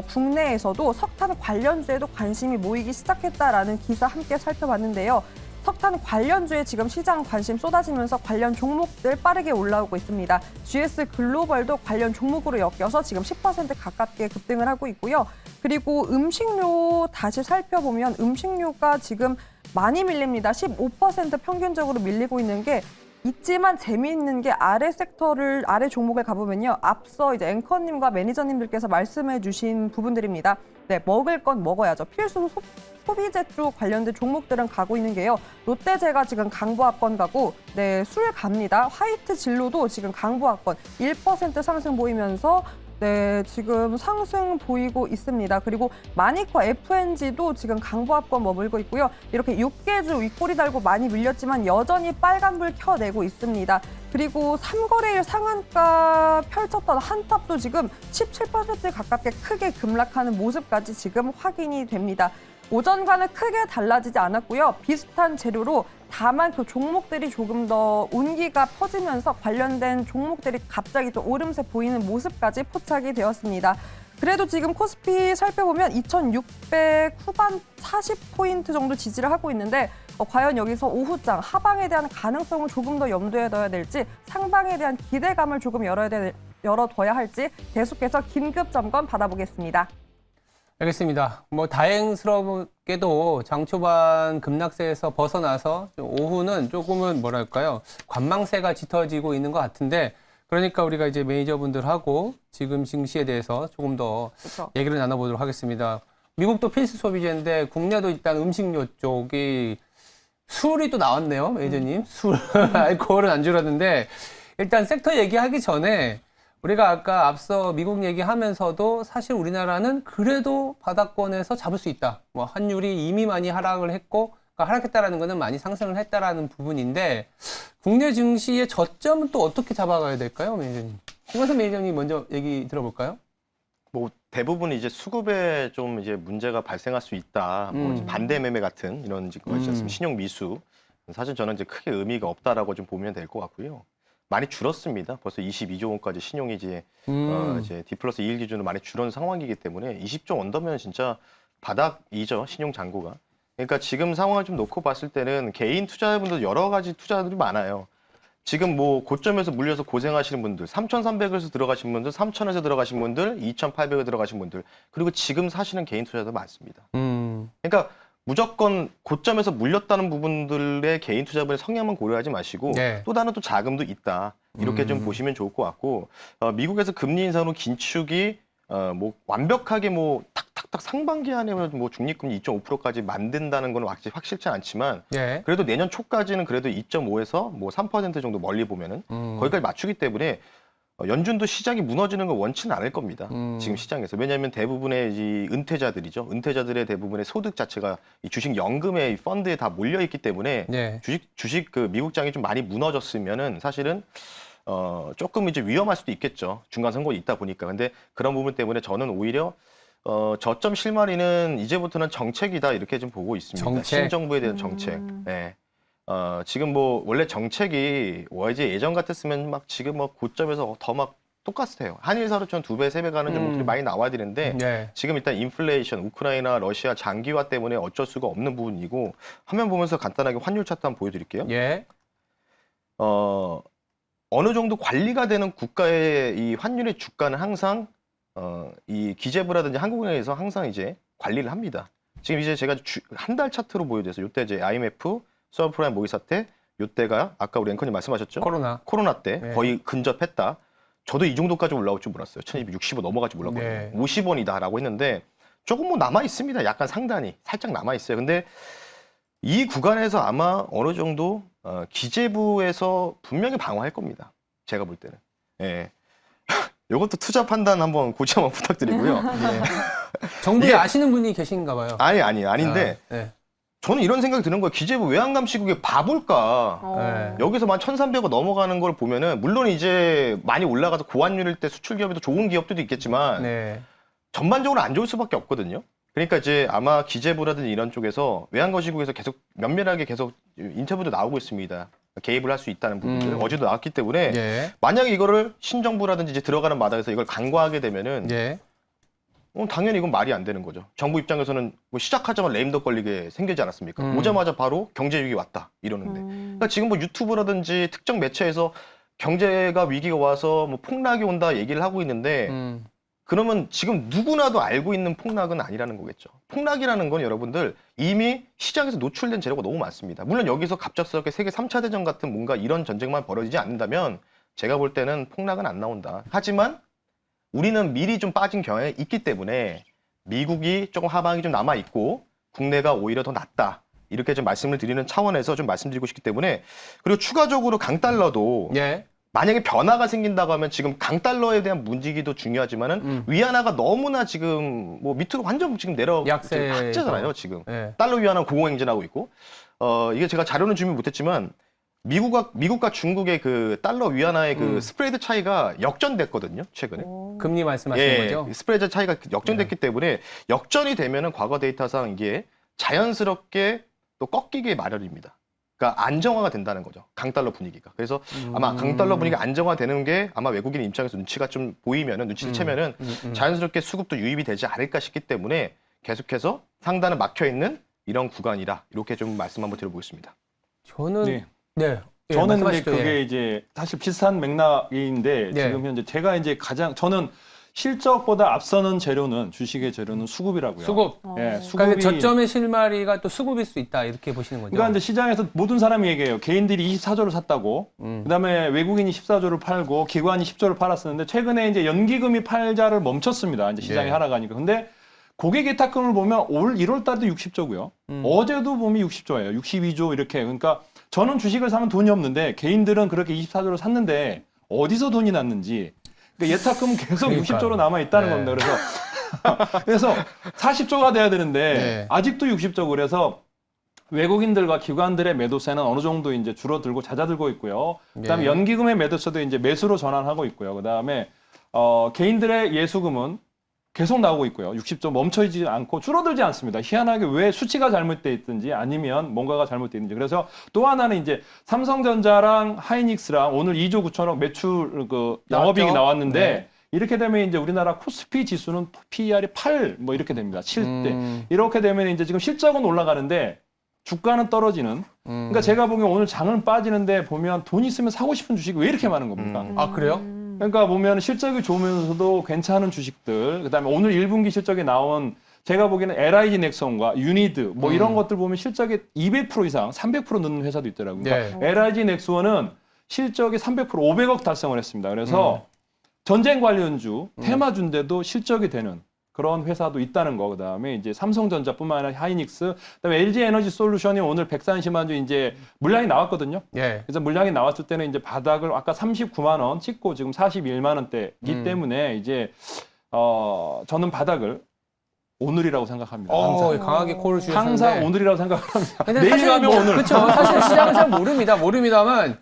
국내에서도 석탄 관련주에도 관심이 모이기 시작했다라는 기사 함께 살펴봤는데요. 석탄 관련주에 지금 시장 관심 쏟아지면서 관련 종목들 빠르게 올라오고 있습니다. GS 글로벌도 관련 종목으로 엮여서 지금 10% 가깝게 급등을 하고 있고요. 그리고 음식료 다시 살펴보면 음식료가 지금 많이 밀립니다. 15% 평균적으로 밀리고 있는 게 있지만 재미있는 게 아래 종목을 가보면요. 앞서 이제 앵커님과 매니저님들께서 말씀해 주신 부분들입니다. 네, 먹을 건 먹어야죠. 필수 소비재 쪽 관련된 종목들은 가고 있는 게요. 롯데제가 지금 강보합권 가고, 네, 술 갑니다. 화이트 진로도 지금 강보합권 1% 상승 보이면서 네, 지금 상승 보이고 있습니다. 그리고 마니커 FNG도 지금 강보합권 머물고 있고요. 이렇게 6개주 윗꼬리 달고 많이 밀렸지만 여전히 빨간불 켜내고 있습니다. 그리고 3거래일 상한가 펼쳤던 한탑도 지금 17% 가깝게 크게 급락하는 모습까지 지금 확인이 됩니다. 오전과는 크게 달라지지 않았고요. 비슷한 재료로 다만 그 종목들이 조금 더 온기가 퍼지면서 관련된 종목들이 갑자기 또 오름세 보이는 모습까지 포착이 되었습니다. 그래도 지금 코스피 살펴보면 2600 후반 40포인트 정도 지지를 하고 있는데 과연 여기서 오후장 하방에 대한 가능성을 조금 더 염두에 둬야 될지 상방에 대한 기대감을 조금 열어둬야 할지 계속해서 긴급 점검 받아보겠습니다. 알겠습니다. 다행스럽게도 장 초반 급락세에서 벗어나서 오후는 조금은 관망세가 짙어지고 있는 것 같은데 그러니까 우리가 이제 매니저분들하고 지금 증시에 대해서 조금 더 그렇죠. 얘기를 나눠보도록 하겠습니다. 미국도 필수 소비재인데 국내도 일단 음식료 쪽이 술이 또 나왔네요, 매니저님. 술, 알코올은 안 줄었는데 일단 섹터 얘기하기 전에 우리가 아까 앞서 미국 얘기하면서도 사실 우리나라는 그래도 바닥권에서 잡을 수 있다. 뭐 환율이 이미 많이 하락을 했고 그러니까 하락했다라는 거는 많이 상승을 했다라는 부분인데 국내 증시의 저점은 또 어떻게 잡아가야 될까요, 매니저님? 김관선 매니저님 먼저 얘기 들어볼까요? 뭐 대부분 이제 수급에 좀 이제 문제가 발생할 수 있다. 뭐 이제 반대 매매 같은 이런 것이 있습니다. 신용 미수. 사실 저는 이제 크게 의미가 없다라고 좀 보면 될 것 같고요. 많이 줄었습니다. 벌써 22조 원까지 신용이 이제 이제 D+2 일 기준으로 많이 줄은 상황이기 때문에 20조 언더면 진짜 바닥이죠, 신용 잔고가. 그러니까 지금 상황을 좀 놓고 봤을 때는 개인 투자자분들 여러 가지 투자들이 많아요. 지금 뭐 고점에서 물려서 고생하시는 분들, 3,300에서 들어가신 분들, 3,000에서 들어가신 분들, 2,800에 들어가신 분들, 그리고 지금 사시는 개인 투자자도 많습니다. 그러니까 무조건 고점에서 물렸다는 부분들의 개인 투자분의 성향만 고려하지 마시고 네. 또 다른 또 자금도 있다. 이렇게 좀 보시면 좋을 것 같고 미국에서 금리 인상으로 긴축이 뭐 완벽하게 뭐 탁탁탁 상반기 안에 뭐 중립금리 2.5%까지 만든다는 건 확실치 않지만 예. 그래도 내년 초까지는 그래도 2.5에서 뭐 3% 정도 멀리 보면은 거기까지 맞추기 때문에 연준도 시장이 무너지는 걸 원치는 않을 겁니다. 지금 시장에서. 왜냐하면 대부분의 이 은퇴자들이죠. 은퇴자들의 대부분의 소득 자체가 이 주식 연금의 펀드에 다 몰려 있기 때문에 네. 주식 그 미국장이 좀 많이 무너졌으면은 사실은 조금 이제 위험할 수도 있겠죠. 중간 선거가 있다 보니까. 근데 그런 부분 때문에 저는 오히려 저점 실마리는 이제부터는 정책이다 이렇게 좀 보고 있습니다. 정책? 신정부에 대한 정책. 네. 지금 뭐 원래 정책이 이제 예전 같았으면 막 지금 뭐 고점에서 더 막 똑같아요. 한일 서로처럼 2배, 3배 가는 종목들이 많이 나와야 되는데 네. 지금 일단 인플레이션, 우크라이나, 러시아 장기화 때문에 어쩔 수가 없는 부분이고 화면 보면서 간단하게 환율 차트 한번 보여드릴게요. 예. 어느 정도 관리가 되는 국가의 이 환율의 주가는 항상 이 기재부라든지 한국은행에서 항상 이제 관리를 합니다. 지금 이제 제가 한 달 차트로 보여드려서 이때 이제 IMF, 서브프라임 모의 사태, 이때가 아까 우리 앵커님 말씀하셨죠? 코로나 때 네. 거의 근접했다. 저도 이 정도까지 올라올 줄 몰랐어요. 1265 넘어갈지 몰랐거든요. 네. 50원이다라고 했는데 조금 뭐 남아 있습니다. 약간 상단이 살짝 남아 있어요. 근데 이 구간에서 아마 어느 정도 기재부에서 분명히 방어할 겁니다. 제가 볼 때는. 예. 이것도 투자 판단 한번 고치 한번 부탁드리고요. 예. 정부에 이게- 아시는 분이 계신가 봐요. 아닌데 네. 저는 이런 생각이 드는 거예요. 기재부 외환감 시국에 바볼까? 네. 여기서 만 1,300원 넘어가는 걸 보면은 물론 이제 많이 올라가서 고환율일 때 수출 기업에도 좋은 기업들도 있겠지만 네. 전반적으로 안 좋을 수밖에 없거든요. 그러니까 이제 아마 기재부라든지 이런 쪽에서 외환감 시국에서 계속 면밀하게 계속 인터뷰도 나오고 있습니다. 개입을 할 수 있다는 부분들 어제도 나왔기 때문에 예. 만약에 이거를 신정부라든지 이제 들어가는 마당에서 이걸 간과하게 되면은 예. 당연히 이건 말이 안 되는 거죠. 정부 입장에서는 뭐 시작하자마자 레임덕 걸리게 생기지 않았습니까? 오자마자 바로 경제 위기 왔다 이러는데. 그러니까 지금 뭐 유튜브라든지 특정 매체에서 경제가 위기가 와서 뭐 폭락이 온다 얘기를 하고 있는데 그러면 지금 누구나도 알고 있는 폭락은 아니라는 거겠죠. 폭락이라는 건 여러분들 이미 시장에서 노출된 재료가 너무 많습니다. 물론 여기서 갑작스럽게 세계 3차 대전 같은 뭔가 이런 전쟁만 벌어지지 않는다면 제가 볼 때는 폭락은 안 나온다. 하지만 우리는 미리 좀 빠진 경향이 있기 때문에 미국이 조금 하방이 좀 남아있고 국내가 오히려 더 낫다. 이렇게 좀 말씀을 드리는 차원에서 좀 말씀드리고 싶기 때문에 그리고 추가적으로 강달러도 예. 만약에 변화가 생긴다고 하면 지금 강달러에 대한 문지기도 중요하지만은 위안화가 너무나 지금 뭐 밑으로 완전 지금 약세 학자잖아요 지금. 예. 달러 위안화 공공행진하고 있고 이게 제가 자료는 준비 못했지만 미국과 중국의 그 달러 위안화의 그 스프레드 차이가 역전됐거든요 최근에. 금리 말씀하시는 거죠? 스프레드 차이가 역전됐기 때문에 역전이 되면은 과거 데이터상 이게 자연스럽게 또 꺾이게 마련입니다. 그러니까 안정화가 된다는 거죠. 강달러 분위기가. 그래서 아마 강달러 분위기가 안정화되는 게 아마 외국인 입장에서 눈치가 좀 보이면은 눈치채면은 자연스럽게 수급도 유입이 되지 않을까 싶기 때문에 계속해서 상단은 막혀 있는 이런 구간이라 이렇게 좀 말씀 한번 드려보겠습니다. 저는 네. 네. 예, 저는 이제 말씀하시죠. 그게 예. 이제 사실 비슷한 맥락인데 네. 지금 현재 제가 이제 저는 실적보다 앞서는 재료는 주식의 재료는 수급이라고요. 수급. 예, 그러니까 수급이 저점의 실마리가 또 수급일 수 있다 이렇게 보시는 거죠. 그러니까 이제 시장에서 모든 사람이 얘기해요. 개인들이 24조를 샀다고, 그다음에 외국인이 14조를 팔고 기관이 10조를 팔았었는데 최근에 이제 연기금이 팔자를 멈췄습니다. 이제 시장이 예. 하락하니까. 근데 고객 예탁금을 보면 올 1월 달도 60조고요. 어제도 보면 60조예요. 62조 이렇게. 그러니까 저는 주식을 사면 돈이 없는데 개인들은 그렇게 24조를 샀는데 어디서 돈이 났는지. 그러니까 예탁금은 계속 그러니까요. 60조로 남아 있다는 네. 겁니다. 그래서 40조가 돼야 되는데 네. 아직도 60조. 그래서 외국인들과 기관들의 매도세는 어느 정도 이제 줄어들고 잦아들고 있고요. 그다음에 예. 연기금의 매도세도 이제 매수로 전환하고 있고요. 그다음에 개인들의 예수금은 계속 나오고 있고요. 60조 멈춰있지 않고 줄어들지 않습니다. 희한하게 왜 수치가 잘못돼 있든지 아니면 뭔가가 잘못돼 있는지. 그래서 또 하나는 이제 삼성전자랑 하이닉스랑 오늘 2조 9천억 매출 영업이익이 나왔는데 네. 이렇게 되면 이제 우리나라 코스피 지수는 PER이 8 뭐 이렇게 됩니다. 7대. 이렇게 되면 이제 지금 실적은 올라가는데 주가는 떨어지는. 그러니까 제가 보기엔 오늘 장은 빠지는데 보면 돈 있으면 사고 싶은 주식이 왜 이렇게 많은 겁니까? 아 그래요? 그러니까 보면 실적이 좋으면서도 괜찮은 주식들, 그다음에 오늘 1분기 실적이 나온 제가 보기에는 LIG 넥슨과 유니드 뭐 이런 것들 보면 실적이 200% 이상, 300% 넣는 회사도 있더라고요. 그러니까 LIG 넥슨은 실적이 300% 500억 달성을 했습니다. 그래서 전쟁 관련주, 테마주인데도 실적이 되는 그런 회사도 있다는 거. 그다음에 이제 삼성전자뿐만 아니라 하이닉스, 그다음에 LG 에너지 솔루션이 오늘 130만 주 이제 물량이 나왔거든요. 예. 그래서 물량이 나왔을 때는 이제 바닥을 아까 39만 원 찍고 지금 41만 원대이기 때문에 이제 저는 바닥을 오늘이라고 생각합니다. 항상. 강하게 콜을 주셨는데. 항상 오늘이라고 생각합니다. 근데 내일 사실 가면 오늘. 그렇죠. 사실 시장은 잘 모릅니다만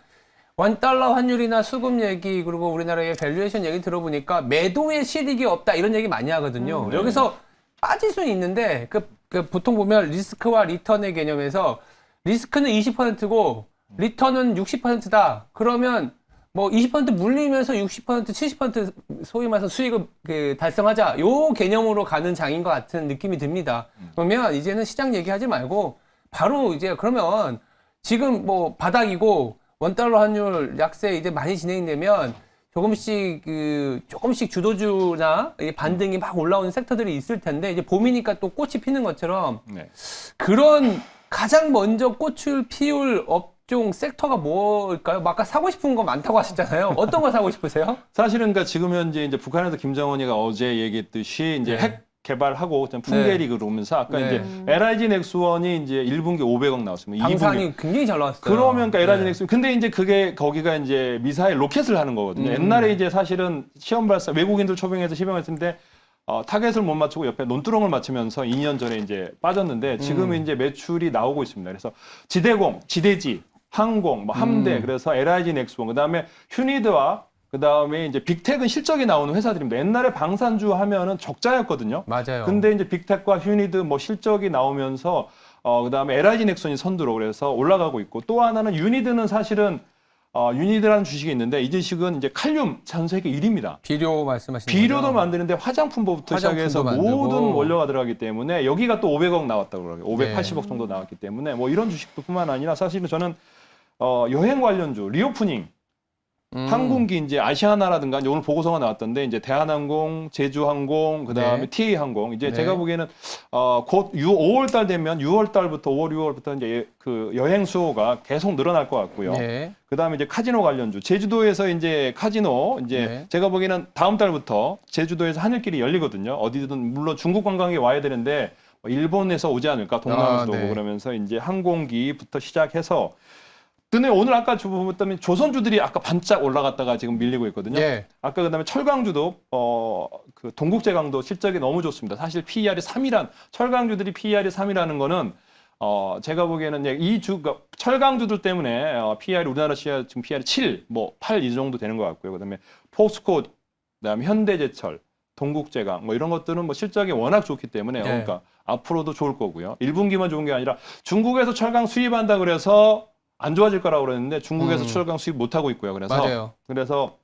원달러 환율이나 수급 얘기 그리고 우리나라의 밸류에이션 얘기 들어보니까 매도의 실익이 없다 이런 얘기 많이 하거든요. 여기서 빠질 수는 있는데 그 보통 보면 리스크와 리턴의 개념에서 리스크는 20%고 리턴은 60%다. 그러면 뭐 20% 물리면서 60% 70% 소위 말해서 수익을 달성하자. 요 개념으로 가는 장인 것 같은 느낌이 듭니다. 그러면 이제는 시장 얘기하지 말고 바로 이제 그러면 지금 뭐 바닥이고 원달러 환율 약세 이제 많이 진행되면 조금씩 주도주나 반등이 막 올라오는 섹터들이 있을 텐데 이제 봄이니까 또 꽃이 피는 것처럼 네. 그런 가장 먼저 꽃을 피울 업종 섹터가 뭘까요? 아까 사고 싶은 거 많다고 하셨잖아요. 어떤 거 사고 싶으세요? 사실은 그러니까 지금 현재 이제 북한에서 김정은이가 어제 얘기했듯이 이제 네. 핵 개발하고 풍계리그로 오면서 아까 네. 이제 LIG 넥슨이 이제 1분기 500억 나왔습니다. 방산이 굉장히 잘 나왔어요. 그러면 그러니까 LIG 네. 넥슨 근데 이제 그게 거기가 이제 미사일 로켓을 하는 거거든요. 옛날에 이제 사실은 시험 발사 외국인들 초빙해서 시험했는데 타겟을 못 맞추고 옆에 논두렁을 맞추면서 2년 전에 이제 빠졌는데 지금 이제 매출이 나오고 있습니다. 그래서 지대공, 지대지, 항공, 뭐 함대 그래서 LIG 넥슨 그다음에 휴니드와 그다음에 이제 빅텍은 실적이 나오는 회사들입니다. 옛날에 방산주 하면은 적자였거든요. 맞아요. 근데 이제 빅텍과 휴니드 뭐 실적이 나오면서 그다음에 LIG 넥슨이 선두로 그래서 올라가고 있고 또 하나는 유니드는 사실은 유니드라는 주식이 있는데 이 주식은 이제 칼륨 전 세계 1위입니다. 비료 말씀하시는 비료도 거죠? 만드는데 화장품부터 시작해서 만들고. 모든 원료가 들어가기 때문에 여기가 또 500억 나왔다고 그러고요. 580억 네. 정도 나왔기 때문에 뭐 이런 주식뿐만 아니라 사실은 저는 여행 관련주 리오프닝 항공기 이제 아시아나라든가 이제 오늘 보고서가 나왔던데 이제 대한항공, 제주항공, 그다음에 네. TA항공 이제 네. 제가 보기에는 곧 5월 달 되면 6월 달부터 5월 6월부터 이제 그 여행 수요가 계속 늘어날 것 같고요. 네. 그다음에 이제 카지노 관련주 제주도에서 이제 카지노 이제 네. 제가 보기에는 다음 달부터 제주도에서 하늘길이 열리거든요. 어디든 물론 중국 관광이 와야 되는데 일본에서 오지 않을까 동남아에서 네. 오고 그러면서 이제 항공기부터 시작해서 근데 오늘 아까 보면 조선주들이 아까 반짝 올라갔다가 지금 밀리고 있거든요. 예. 아까 그다음에 철강주도 그 동국제강도 실적이 너무 좋습니다. 사실 PER이 3이란 철강주들이 PER이 3이라는 거는 제가 보기에는 그러니까 철강주들 때문에 PER이 우리나라 시야 지금 PER이 7, 뭐 8 이 정도 되는 것 같고요. 그다음에 포스코, 그다음에 현대제철, 동국제강 뭐 이런 것들은 뭐 실적이 워낙 좋기 때문에 그러니까 앞으로도 좋을 거고요. 1분기만 좋은 게 아니라 중국에서 철강 수입한다 그래서 안 좋아질 거라고 그랬는데 중국에서 철강 수입 못 하고 있고요. 그래서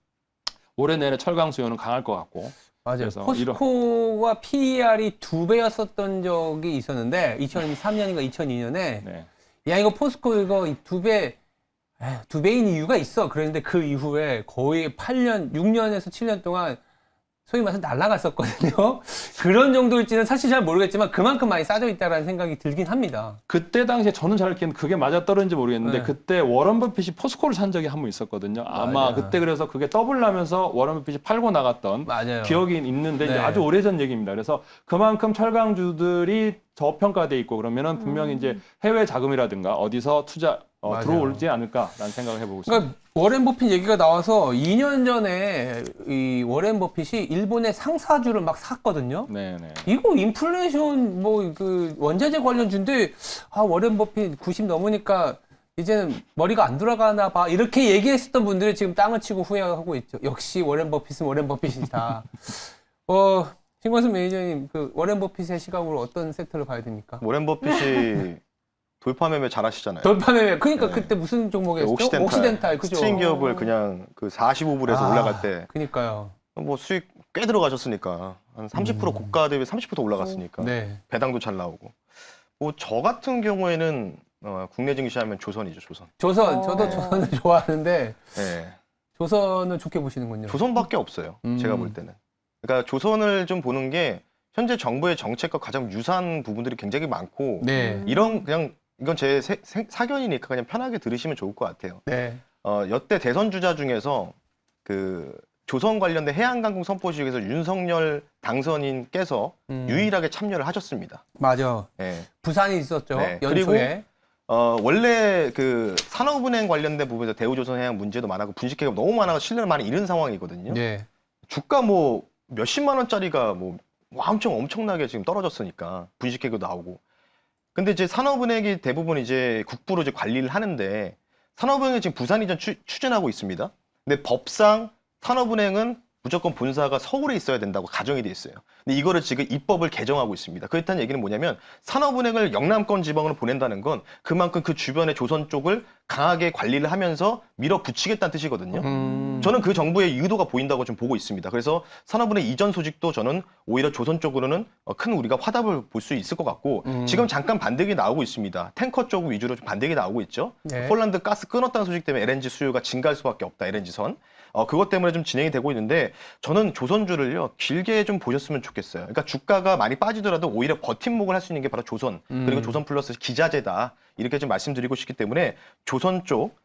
올해 내내 철강 수요는 강할 것 같고. 맞아요. 그래서 포스코가 PER이 2배였었던 적이 있었는데 2003년인가 2002년에 네. 야 이거 포스코 이거 2배인 이유가 있어. 그랬는데 그 이후에 거의 8년, 6년에서 7년 동안 소위 말해서 날아갔었거든요. 그런 정도일지는 사실 잘 모르겠지만 그만큼 많이 싸져 있다라는 생각이 들긴 합니다. 그때 당시에 저는 잘 기억하는 그게 맞아떨어진지 모르겠는데 네. 그때 워런 버핏이 포스코를 산 적이 한 번 있었거든요. 아마 맞아요. 그때 그래서 그게 더블 나면서 워런 버핏이 팔고 나갔던 맞아요. 기억이 있는데 이제 네. 아주 오래전 얘기입니다. 그래서 그만큼 철강주들이 저평가돼 있고 그러면은 분명히 이제 해외 자금이라든가 어디서 투자 맞아요. 들어올지 않을까라는 생각을 해보고 있습니다. 그러니까 워렌 버핏 얘기가 나와서 2년 전에 이 워렌 버핏이 일본의 상사주를 막 샀거든요. 네네. 이거 인플레이션 뭐 그 원자재 관련주인데 아 워렌 버핏 90 넘으니까 이제는 머리가 안 돌아가나 봐 이렇게 얘기했었던 분들이 지금 땅을 치고 후회하고 있죠. 역시 워렌 버핏은 워렌 버핏이다. 신관순 매니저님 그 워렌 버핏의 시각으로 어떤 섹터를 봐야 됩니까? 워렌 버핏이 돌파 매매 잘하시잖아요. 돌파매매. 그러니까 네. 그때 무슨 종목이었죠? 옥시덴탈. 그죠? 스트링 기업을 그냥 그 45불에서 올라갈 때 그니까요. 뭐 수익 꽤 들어가셨으니까 한 30% 고가 대비 30% 올라갔으니까 네. 배당도 잘 나오고. 뭐 저 같은 경우에는 국내 증시하면 조선이죠, 조선. 조선, 어. 저도 조선을 좋아하는데 네. 조선은 좋게 보시는군요. 조선밖에 없어요. 제가 볼 때는. 그러니까 조선을 좀 보는 게 현재 정부의 정책과 가장 유사한 부분들이 굉장히 많고 네. 이건 제 사견이니까 그냥 편하게 들으시면 좋을 것 같아요. 네. 여태 대선 주자 중에서 그 조선 관련된 해양강공 선포 지역에서 윤석열 당선인께서 유일하게 참여를 하셨습니다. 맞아. 예. 부산이 있었죠. 네. 연초에. 원래 그 산업은행 관련된 부분에서 대우조선해양 문제도 많았고 분식회가 너무 많아서 신뢰를 많이 잃은 상황이거든요. 네. 주가 뭐 몇십만 원짜리가 뭐 엄청나게 지금 떨어졌으니까 분식회도 나오고. 근데 이제 산업은행이 대부분 이제 국부로 이제 관리를 하는데 산업은행이 지금 부산 이전 추진하고 있습니다. 근데 법상 산업은행은 무조건 본사가 서울에 있어야 된다고 가정이 돼 있어요. 근데 이거를 지금 입법을 개정하고 있습니다. 그렇다는 얘기는 뭐냐면 산업은행을 영남권 지방으로 보낸다는 건 그만큼 그 주변의 조선 쪽을 강하게 관리를 하면서 밀어붙이겠다는 뜻이거든요. 저는 그 정부의 의도가 보인다고 좀 보고 있습니다. 그래서 산업은행 이전 소식도 저는 오히려 조선 쪽으로는 큰 우리가 화답을 볼 수 있을 것 같고 지금 잠깐 반등이 나오고 있습니다. 탱커 쪽 위주로 좀 반등이 나오고 있죠. 네. 폴란드 가스 끊었다는 소식 때문에 LNG 수요가 증가할 수밖에 없다. LNG선. 그것 때문에 좀 진행이 되고 있는데 저는 조선주를요 길게 좀 보셨으면 좋겠어요. 그러니까 주가가 많이 빠지더라도 오히려 버팀목을 할 수 있는 게 바로 조선 그리고 조선 플러스 기자재다 이렇게 좀 말씀드리고 싶기 때문에 조선 쪽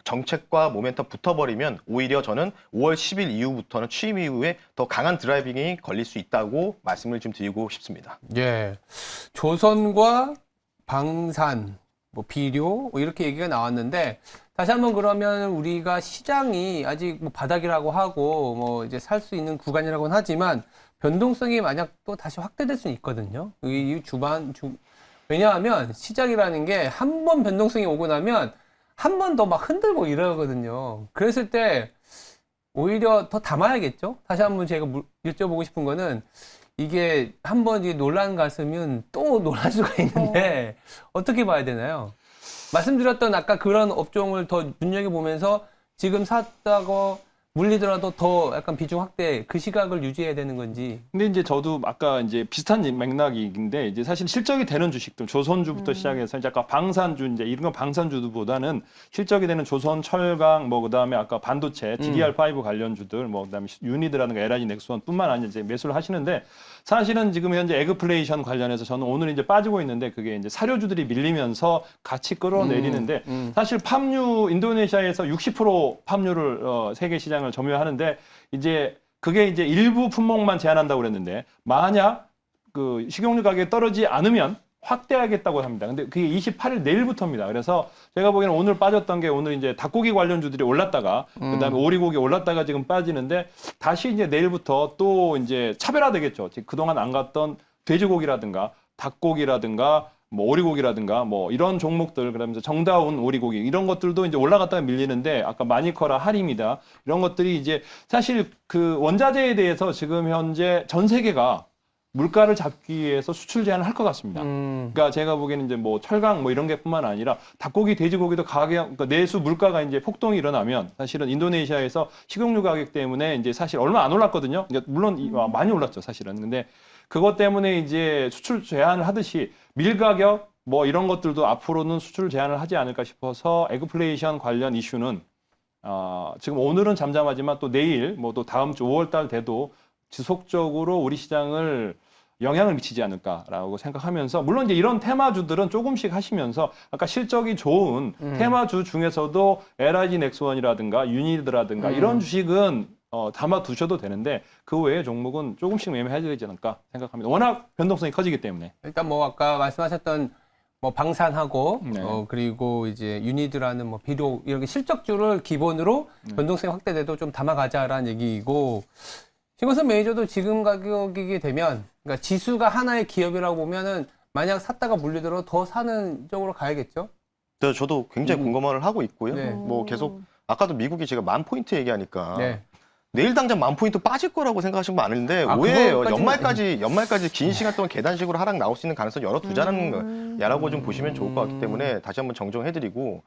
정책과 모멘텀 붙어버리면 오히려 저는 5월 10일 이후부터는 취임 이후에 더 강한 드라이빙이 걸릴 수 있다고 말씀을 좀 드리고 싶습니다. 예. 조선과 방산, 뭐 비료 뭐 이렇게 얘기가 나왔는데 다시 한번 그러면 우리가 시장이 아직 뭐 바닥이라고 하고 뭐 이제 살 수 있는 구간이라고는 하지만 변동성이 만약 또 다시 확대될 수는 있거든요. 왜냐하면 시장이라는 게 한 번 변동성이 오고 나면 한 번 더 막 흔들고 이러거든요. 그랬을 때 오히려 더 담아야겠죠? 다시 한번 제가 여쭤보고 싶은 거는 이게 한 번 논란 갔으면 또 논할 수가 있는데 어떻게 봐야 되나요? 말씀드렸던 아까 그런 업종을 더 눈여겨보면서 지금 샀다고 물리더라도 더 약간 비중 확대 그 시각을 유지해야 되는 건지. 근데 이제 저도 아까 이제 비슷한 맥락인데 이제 사실 실적이 되는 주식들 조선주부터 시작해서 이제 아까 방산주 이제 이런 건 방산주보다는 실적이 되는 조선 철강 뭐 그다음에 아까 반도체 DDR5 관련주들 뭐 그다음에 유니드라든가 LG 넥스원뿐만 아니라 이제 매수를 하시는데 사실은 지금 현재 에그플레이션 관련해서 저는 오늘 이제 빠지고 있는데 그게 이제 사료주들이 밀리면서 같이 끌어내리는데 사실 팜유 인도네시아에서 60% 팜유를 세계 시장을 점유하는데 이제 그게 이제 일부 품목만 제한한다고 그랬는데 만약 그 식용유 가격이 떨어지지 않으면 확대하겠다고 합니다. 근데 그게 28일 내일부터입니다. 그래서 제가 보기에는 오늘 빠졌던 게 오늘 이제 닭고기 관련주들이 올랐다가 그다음에 오리고기 올랐다가 지금 빠지는데 다시 이제 내일부터 또 이제 차별화되겠죠. 그동안 안 갔던 돼지고기라든가 닭고기라든가 뭐 오리고기라든가 뭐 이런 종목들 그러면서 정다운 오리고기 이런 것들도 이제 올라갔다가 밀리는데 아까 마니커라 하림이다 이런 것들이 이제 사실 그 원자재에 대해서 지금 현재 전 세계가 물가를 잡기 위해서 수출 제한을 할 것 같습니다. 그러니까 제가 보기에는 이제 뭐 철강 뭐 이런 게뿐만 아니라 닭고기, 돼지고기도 가격, 그러니까 내수 물가가 이제 폭동이 일어나면 사실은 인도네시아에서 식용유 가격 때문에 이제 사실 얼마 안 올랐거든요. 그러니까 물론 많이 올랐죠, 사실은. 근데 그것 때문에 이제 수출 제한을 하듯이 밀 가격 뭐 이런 것들도 앞으로는 수출 제한을 하지 않을까 싶어서 에그플레이션 관련 이슈는 지금 오늘은 잠잠하지만 또 내일 뭐 또 다음 주 5월 달 돼도 지속적으로 우리 시장을 영향을 미치지 않을까라고 생각하면서 물론 이제 이런 테마주들은 조금씩 하시면서 아까 실적이 좋은 테마주 중에서도 LIG 넥스원이라든가 유니드라든가 이런 주식은 담아 두셔도 되는데 그 외의 종목은 조금씩 매매해야 되지 않을까 생각합니다. 워낙 변동성이 커지기 때문에. 일단 뭐 아까 말씀하셨던 뭐 방산하고 네. 그리고 이제 유니드라는 뭐 비료 이렇게 실적주를 기본으로 변동성이 확대돼도 좀 담아가자라는 얘기이고 신건선 매니저도 지금 가격이게 되면 그러니까 지수가 하나의 기업이라고 보면은 만약 샀다가 물리더라도 더 사는 쪽으로 가야겠죠? 네, 저도 굉장히 공감을 하고 있고요. 네. 뭐 계속 아까도 미국이 제가 10,000포인트 얘기하니까 네. 내일 당장 10,000포인트 빠질 거라고 생각하시는 분 많은데 아, 오해예요. 그거까지는- 연말까지 긴 시간 동안 계단식으로 하락 나올 수 있는 가능성이 열어두자는 거라고 좀 보시면 좋을 것 같기 때문에 다시 한번 정정해드리고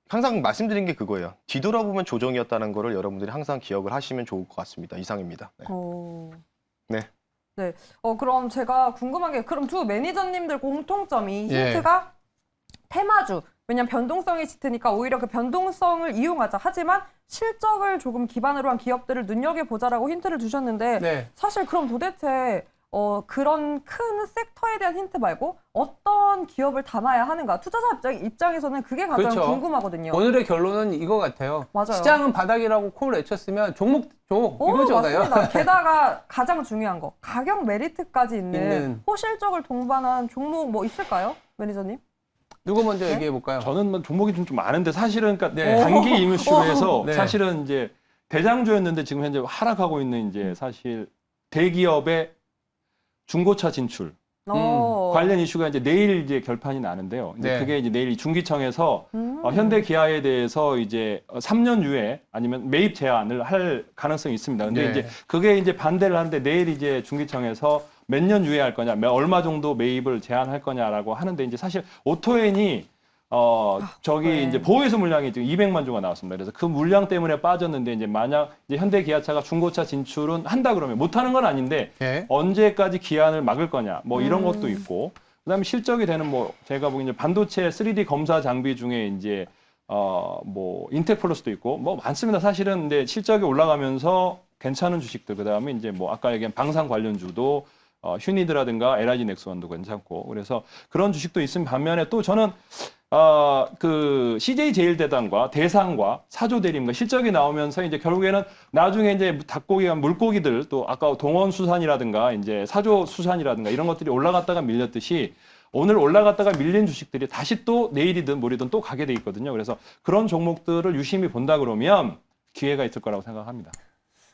항상 말씀드린 게 그거예요. 뒤돌아보면 조정이었다는 거를 여러분들이 항상 기억을 하시면 좋을 것 같습니다. 이상입니다. 네. 네. 네. 그럼 제가 궁금한 게 그럼 두 매니저님들 공통점이 예. 힌트가 테마주. 왜냐면 변동성이 짙으니까 오히려 그 변동성을 이용하자. 하지만 실적을 조금 기반으로 한 기업들을 눈여겨보자라고 힌트를 주셨는데 네. 사실 그럼 도대체 그런 큰 섹터에 대한 힌트 말고 어떤 기업을 담아야 하는가? 투자자 입장에서는 그게 가장 그렇죠. 궁금하거든요. 오늘의 결론은 이거 같아요. 맞아요. 시장은 바닥이라고 콜을 외쳤으면 종목 줘. 이거잖아요. 맞습니다. 게다가 가장 중요한 거 가격 메리트까지 있는 있는. 호실적을 동반한 종목 뭐 있을까요? 매니저님? 누구 먼저 네? 얘기해 볼까요? 저는 뭐 종목이 좀 많은데 사실은 그러니까 네. 단기 이슈로 해서 네. 사실은 이제 대장주였는데 지금 현재 하락하고 있는 이제 사실 대기업의 중고차 진출 관련 이슈가 이제 내일 이제 결판이 나는데요. 이제 네. 그게 이제 내일 중기청에서 현대 기아에 대해서 이제 3년 유예 아니면 매입 제한을 할 가능성이 있습니다. 근데 네. 이제 그게 이제 반대를 하는데 내일 이제 중기청에서 몇 년 유예할 거냐, 얼마 정도 매입을 제한할 거냐라고 하는데 이제 사실 오토엔이 네. 이제 보호해소 물량이 지금 200만 주가 나왔습니다. 그래서 그 물량 때문에 빠졌는데 이제 만약 이제 현대 기아차가 중고차 진출은 한다 그러면 못 하는 건 아닌데 네. 언제까지 기한을 막을 거냐 뭐 이런 것도 있고 그다음에 실적이 되는 뭐 제가 보기엔 이제 반도체 3D 검사 장비 중에 이제 뭐 인텍플러스도 있고 뭐 많습니다. 사실은 근데 실적이 올라가면서 괜찮은 주식들 그다음에 이제 뭐 아까 얘기한 방산 관련주도 휴니드라든가 LIG 넥스원도 괜찮고 그래서 그런 주식도 있으면 반면에 또 저는 그 CJ 제일대단과 대상과 사조대림과 실적이 나오면서 이제 결국에는 나중에 이제 닭고기가 물고기들 또 아까 동원수산이라든가 이제 사조수산이라든가 이런 것들이 올라갔다가 밀렸듯이 오늘 올라갔다가 밀린 주식들이 다시 또 내일이든 모레든 또 가게 돼 있거든요. 그래서 그런 종목들을 유심히 본다 그러면 기회가 있을 거라고 생각합니다.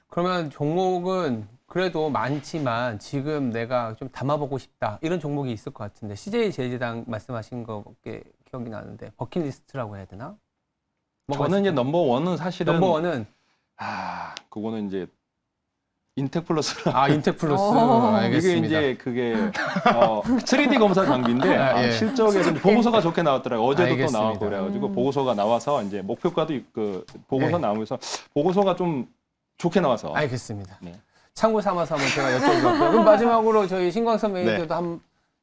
그러면 종목은 그래도 많지만 지금 내가 좀 담아보고 싶다 이런 종목이 있을 것 같은데 CJ 제일제당 말씀하신 거밖에 기억이 나는데 버킷리스트라고 해야 되나? 저는 이제 넘버원은 사실은 넘버원은 그거는 이제 인텍플러스 인텍플러스 이게 알겠습니다. 이제 그게 3D 검사 장비인데 예. 실적에서 보고서가 좋게 나왔더라고요. 어제도 알겠습니다. 또 나왔고 그래가지고 보고서가 나와서 이제 목표가도 그 보고서 네. 나오면서 보고서가 좀 좋게 나와서 알겠습니다. 네. 참고 삼아서 한번 제가 여쭤볼게요. 그럼 마지막으로 저희 신광선 매니저도 한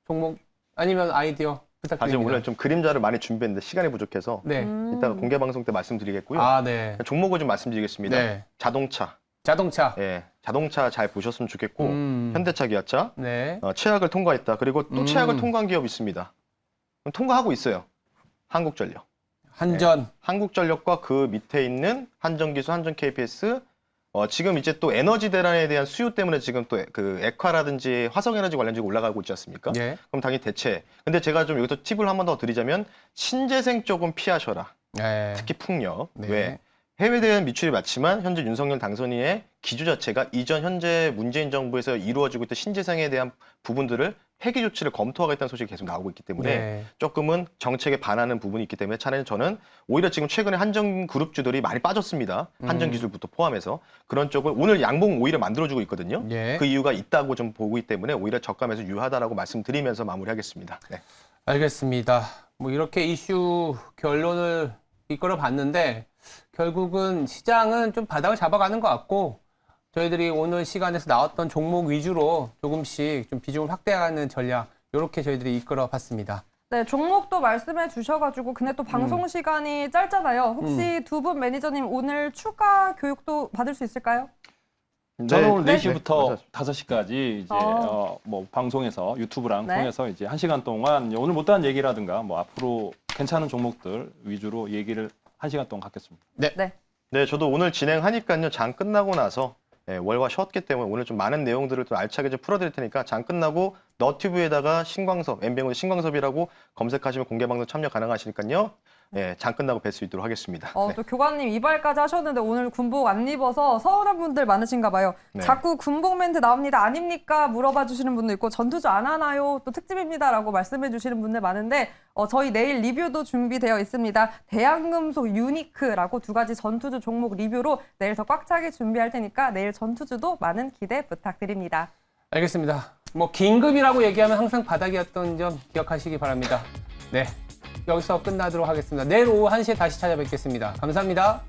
종목 아니면 아이디어 사실 부탁드립니다. 오늘 좀 그림자를 많이 준비했는데 시간이 부족해서 네. 이따가 공개 방송 때 말씀드리겠고요. 네. 종목을 좀 말씀드리겠습니다. 네. 자동차. 자동차. 예, 자동차 잘 보셨으면 좋겠고 현대차, 기아차 네. 최악을 통과했다. 그리고 또 최악을 통과한 기업이 있습니다. 통과하고 있어요. 한국전력. 한전. 한국전력과 그 밑에 있는 한전기수, 한전 KPS. 지금 이제 또 에너지 대란에 대한 수요 때문에 지금 또 그 액화라든지 화석에너지 관련주가 올라가고 있지 않습니까? 예. 그럼 당연히 대체. 근데 제가 좀 여기서 팁을 한 번 더 드리자면 신재생 조금 피하셔라. 네. 특히 풍력. 네. 왜? 해외에 대한 미출이 많지만 현재 윤석열 당선인의 기조 자체가 이전 현재 문재인 정부에서 이루어지고 있던 신재생에 대한 부분들을 폐기 조치를 검토하겠다는 소식이 계속 나오고 있기 때문에 네. 조금은 정책에 반하는 부분이 있기 때문에 차라리 저는 오히려 지금 최근에 한전그룹주들이 많이 빠졌습니다. 한전기술부터 포함해서 그런 쪽을 오늘 양봉 오히려 만들어주고 있거든요. 예. 그 이유가 있다고 좀 보기 때문에 오히려 저감에서 유하다라고 말씀드리면서 마무리하겠습니다. 네. 알겠습니다. 뭐 이렇게 이슈 결론을 이끌어 봤는데 결국은 시장은 좀 바닥을 잡아가는 것 같고 저희들이 오늘 시간에서 나왔던 종목 위주로 조금씩 좀 비중을 확대하는 전략 이렇게 저희들이 이끌어 봤습니다. 네, 종목도 말씀해 주셔가지고 근데 또 방송 시간이 짧잖아요. 혹시 두 분 매니저님 오늘 추가 교육도 받을 수 있을까요? 저는 오늘 네. 4시부터 5시까지 이제 뭐 방송에서 유튜브랑 네. 통해서 이제 1시간 동안 오늘 못한 얘기라든가 뭐 앞으로 괜찮은 종목들 위주로 얘기를 1시간 동안 갖겠습니다. 네, 저도 오늘 진행하니까요. 장 끝나고 나서 월화 쉬었기 때문에 오늘 좀 많은 내용들을 좀 알차게 좀 풀어드릴 테니까 장 끝나고 너튜브에다가 신광섭, 엠뱅의 신광섭이라고 검색하시면 공개 방송 참여 가능하시니까요. 장 끝나고 뵐 수 있도록 하겠습니다. 네. 또 교관님 이발까지 하셨는데 오늘 군복 안 입어서 서운한 분들 많으신가 봐요. 네. 자꾸 군복 멘트 나옵니다. 아닙니까? 물어봐 주시는 분도 있고 전투주 안 하나요? 또 특집입니다라고 말씀해 주시는 분들 많은데 저희 내일 리뷰도 준비되어 있습니다. 대한금속 유니크라고 2가지 전투주 종목 리뷰로 내일 더 꽉 차게 준비할 테니까 내일 전투주도 많은 기대 부탁드립니다. 알겠습니다. 뭐 긴급이라고 얘기하면 항상 바닥이었던 점 기억하시기 바랍니다. 네, 여기서 끝나도록 하겠습니다. 내일 오후 1시에 다시 찾아뵙겠습니다. 감사합니다.